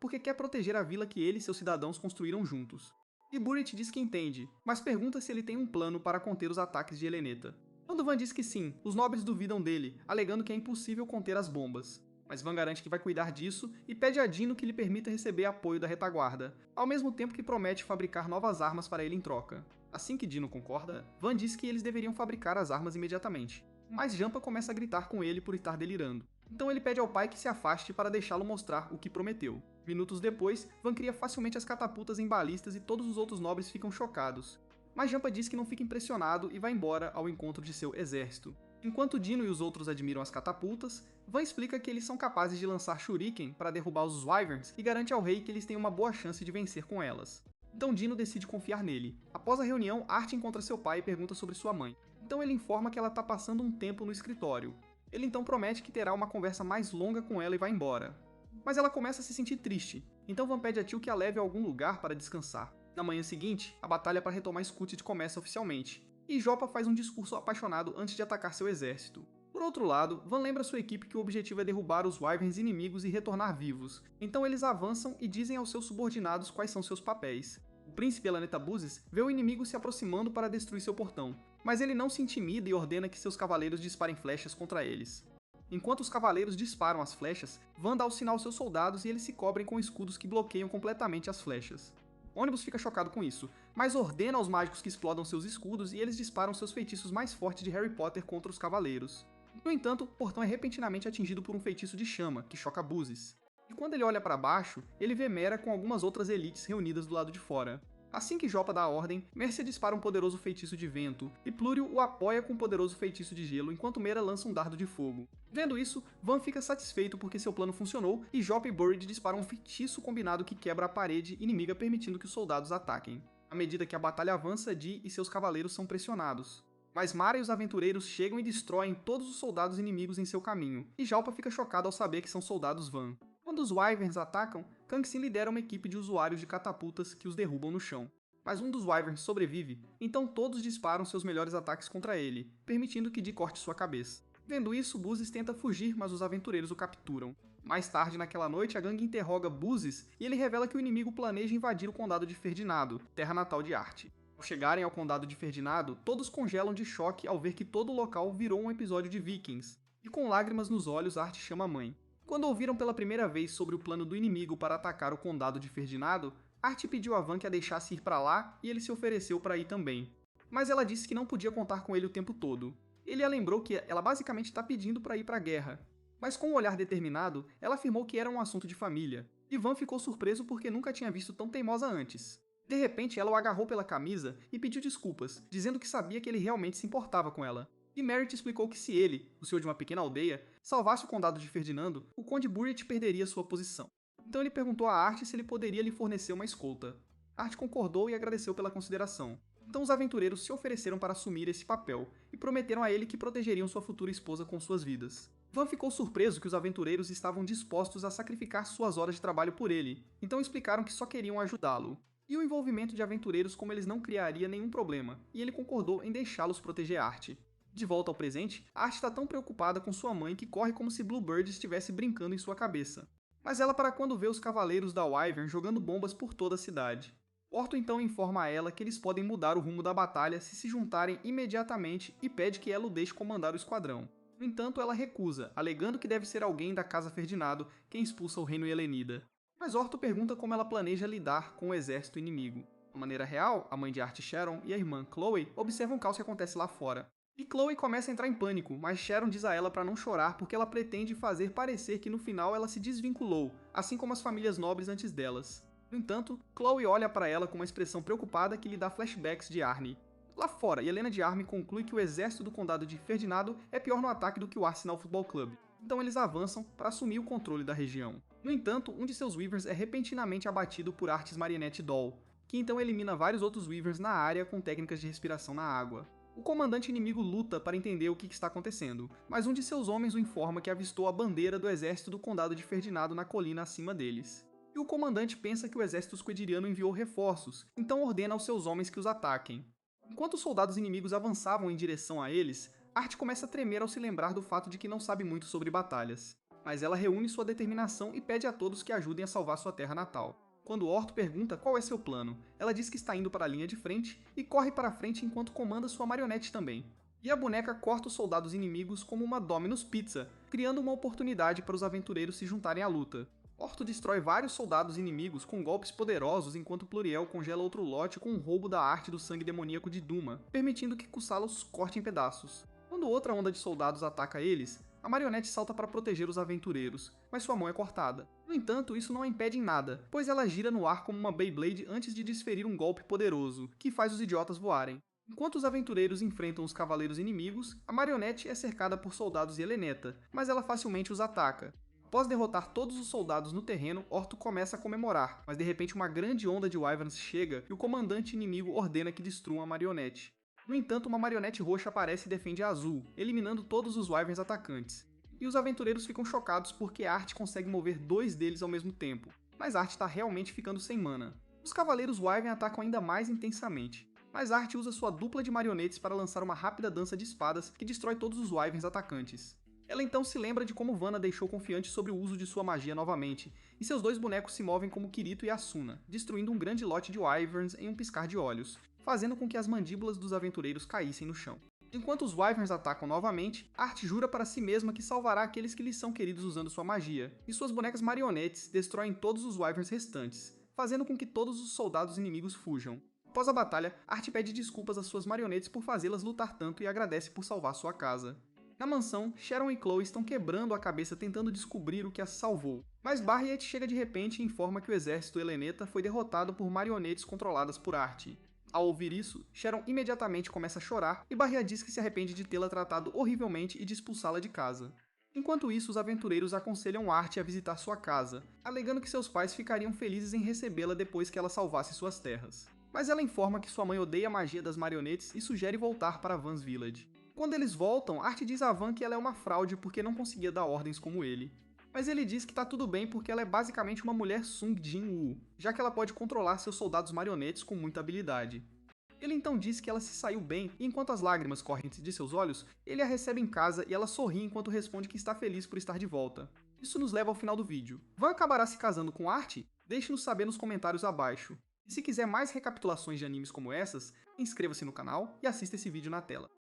porque quer proteger a vila que ele e seus cidadãos construíram juntos. E Buried diz que entende, mas pergunta se ele tem um plano para conter os ataques de Heleneta. Quando Van diz que sim, os nobres duvidam dele, alegando que é impossível conter as bombas. Mas Van garante que vai cuidar disso e pede a Dino que lhe permita receber apoio da retaguarda, ao mesmo tempo que promete fabricar novas armas para ele em troca. Assim que Dino concorda, Van diz que eles deveriam fabricar as armas imediatamente. Mas Jampa começa a gritar com ele por estar delirando. Então ele pede ao pai que se afaste para deixá-lo mostrar o que prometeu. Minutos depois, Van cria facilmente as catapultas em balistas e todos os outros nobres ficam chocados. Mas Jampa diz que não fica impressionado e vai embora ao encontro de seu exército. Enquanto Dino e os outros admiram as catapultas, Van explica que eles são capazes de lançar shuriken para derrubar os Wyverns e garante ao rei que eles têm uma boa chance de vencer com elas. Então Dino decide confiar nele. Após a reunião, Art encontra seu pai e pergunta sobre sua mãe. Então ele informa que ela está passando um tempo no escritório. Ele então promete que terá uma conversa mais longa com ela e vai embora. Mas ela começa a se sentir triste, então Van pede a tio que a leve a algum lugar para descansar. Na manhã seguinte, a batalha para retomar Skutid começa oficialmente, e Joppa faz um discurso apaixonado antes de atacar seu exército. Por outro lado, Van lembra sua equipe que o objetivo é derrubar os Wyverns inimigos e retornar vivos, então eles avançam e dizem aos seus subordinados quais são seus papéis. O príncipe Elaneta Buzes vê o inimigo se aproximando para destruir seu portão, mas ele não se intimida e ordena que seus cavaleiros disparem flechas contra eles. Enquanto os cavaleiros disparam as flechas, Van dá o sinal aos seus soldados e eles se cobrem com escudos que bloqueiam completamente as flechas. Ônibus fica chocado com isso, mas ordena aos mágicos que explodam seus escudos e eles disparam seus feitiços mais fortes de Harry Potter contra os cavaleiros. No entanto, o portão é repentinamente atingido por um feitiço de chama, que choca Buzes. E quando ele olha para baixo, ele vê Mera com algumas outras elites reunidas do lado de fora. Assim que Joppa dá a ordem, Mercia dispara um poderoso feitiço de vento, e Plúrio o apoia com um poderoso feitiço de gelo enquanto Mera lança um dardo de fogo. Vendo isso, Van fica satisfeito porque seu plano funcionou e Joppa e Buried disparam um feitiço combinado que quebra a parede inimiga permitindo que os soldados ataquem. À medida que a batalha avança, Dee e seus cavaleiros são pressionados. Mas Mara e os aventureiros chegam e destroem todos os soldados inimigos em seu caminho, e Joppa fica chocado ao saber que são soldados Van. Quando os Wyverns atacam, Kangxin lidera uma equipe de usuários de catapultas que os derrubam no chão. Mas um dos Wyverns sobrevive, então todos disparam seus melhores ataques contra ele, permitindo que Dee corte sua cabeça. Vendo isso, Buzes tenta fugir, mas os aventureiros o capturam. Mais tarde naquela noite, a gangue interroga Buzes e ele revela que o inimigo planeja invadir o condado de Ferdinado, terra natal de Art. Ao chegarem ao condado de Ferdinado, todos congelam de choque ao ver que todo o local virou um episódio de Vikings. E com lágrimas nos olhos, Art chama a mãe. Quando ouviram pela primeira vez sobre o plano do inimigo para atacar o condado de Ferdinado, Art pediu a Van que a deixasse ir para lá e ele se ofereceu para ir também. Mas ela disse que não podia contar com ele o tempo todo. Ele a lembrou que ela basicamente está pedindo para ir para a guerra. Mas com um olhar determinado, ela afirmou que era um assunto de família. E Van ficou surpreso porque nunca tinha visto tão teimosa antes. De repente, ela o agarrou pela camisa e pediu desculpas, dizendo que sabia que ele realmente se importava com ela. E Merritt explicou que se ele, o senhor de uma pequena aldeia, salvasse o condado de Ferdinando, o Conde Buried perderia sua posição. Então ele perguntou a Art se ele poderia lhe fornecer uma escolta. Art concordou e agradeceu pela consideração. Então os aventureiros se ofereceram para assumir esse papel, e prometeram a ele que protegeriam sua futura esposa com suas vidas. Van ficou surpreso que os aventureiros estavam dispostos a sacrificar suas horas de trabalho por ele, então explicaram que só queriam ajudá-lo. E o envolvimento de aventureiros como eles não criaria nenhum problema, e ele concordou em deixá-los proteger Art. De volta ao presente, Art está tão preocupada com sua mãe que corre como se Bluebird estivesse brincando em sua cabeça. Mas ela para quando vê os cavaleiros da Wyvern jogando bombas por toda a cidade. Orto então informa a ela que eles podem mudar o rumo da batalha se juntarem imediatamente e pede que ela o deixe comandar o esquadrão. No entanto, ela recusa, alegando que deve ser alguém da Casa Ferdinado quem expulsa o reino Helenida. Mas Orto pergunta como ela planeja lidar com o exército inimigo. De maneira real, a mãe de Art, Sharon, e a irmã, Chloe, observam o caos que acontece lá fora. E Chloe começa a entrar em pânico, mas Sharon diz a ela para não chorar porque ela pretende fazer parecer que no final ela se desvinculou, assim como as famílias nobres antes delas. No entanto, Chloe olha para ela com uma expressão preocupada que lhe dá flashbacks de Arnie. Lá fora, Helena de Army conclui que o exército do condado de Ferdinando é pior no ataque do que o Arsenal Football Club. Então eles avançam para assumir o controle da região. No entanto, um de seus Weavers é repentinamente abatido por Art's Marionette Doll, que então elimina vários outros Weavers na área com técnicas de respiração na água. O comandante inimigo luta para entender o que está acontecendo, mas um de seus homens o informa que avistou a bandeira do exército do condado de Ferdinando na colina acima deles. E o comandante pensa que o exército squidiriano enviou reforços, então ordena aos seus homens que os ataquem. Enquanto os soldados inimigos avançavam em direção a eles, Art começa a tremer ao se lembrar do fato de que não sabe muito sobre batalhas. Mas ela reúne sua determinação e pede a todos que ajudem a salvar sua terra natal. Quando Orto pergunta qual é seu plano, ela diz que está indo para a linha de frente e corre para frente enquanto comanda sua marionete também. E a boneca corta os soldados inimigos como uma Domino's Pizza, criando uma oportunidade para os aventureiros se juntarem à luta. Orto destrói vários soldados inimigos com golpes poderosos enquanto Pluriel congela outro lote com um roubo da arte do sangue demoníaco de Duma, permitindo que Kussalos corte em pedaços. Quando outra onda de soldados ataca eles, a marionete salta para proteger os aventureiros, mas sua mão é cortada. No entanto, isso não a impede em nada, pois ela gira no ar como uma Beyblade antes de desferir um golpe poderoso, que faz os idiotas voarem. Enquanto os aventureiros enfrentam os cavaleiros inimigos, a marionete é cercada por soldados e Heleneta, mas ela facilmente os ataca. Após derrotar todos os soldados no terreno, Orto começa a comemorar, mas de repente uma grande onda de Wyverns chega e o comandante inimigo ordena que destruam a marionete. No entanto, uma marionete roxa aparece e defende a azul, eliminando todos os Wyverns atacantes. E os aventureiros ficam chocados porque Art consegue mover dois deles ao mesmo tempo, mas Art está realmente ficando sem mana. Os cavaleiros Wyvern atacam ainda mais intensamente, mas Art usa sua dupla de marionetes para lançar uma rápida dança de espadas que destrói todos os Wyverns atacantes. Ela então se lembra de como Vanna deixou confiante sobre o uso de sua magia novamente, e seus dois bonecos se movem como Kirito e Asuna, destruindo um grande lote de Wyverns em um piscar de olhos, fazendo com que as mandíbulas dos aventureiros caíssem no chão. Enquanto os Wyverns atacam novamente, Art jura para si mesma que salvará aqueles que lhe são queridos usando sua magia, e suas bonecas marionetes destroem todos os Wyverns restantes, fazendo com que todos os soldados inimigos fujam. Após a batalha, Art pede desculpas às suas marionetes por fazê-las lutar tanto e agradece por salvar sua casa. Na mansão, Sharon e Chloe estão quebrando a cabeça tentando descobrir o que as salvou, mas Barriet chega de repente e informa que o exército Heleneta foi derrotado por marionetes controladas por Art. Ao ouvir isso, Sharon imediatamente começa a chorar e Barriet diz que se arrepende de tê-la tratado horrivelmente e de expulsá-la de casa. Enquanto isso, os aventureiros aconselham Art a visitar sua casa, alegando que seus pais ficariam felizes em recebê-la depois que ela salvasse suas terras. Mas ela informa que sua mãe odeia a magia das marionetes e sugere voltar para Van's Village. Quando eles voltam, Art diz a Van que ela é uma fraude porque não conseguia dar ordens como ele. Mas ele diz que tá tudo bem porque ela é basicamente uma mulher Sung Jin Woo, já que ela pode controlar seus soldados marionetes com muita habilidade. Ele então diz que ela se saiu bem e enquanto as lágrimas correm de seus olhos, ele a recebe em casa e ela sorri enquanto responde que está feliz por estar de volta. Isso nos leva ao final do vídeo. Van acabará se casando com Art? Deixe-nos saber nos comentários abaixo. E se quiser mais recapitulações de animes como essas, inscreva-se no canal e assista esse vídeo na tela.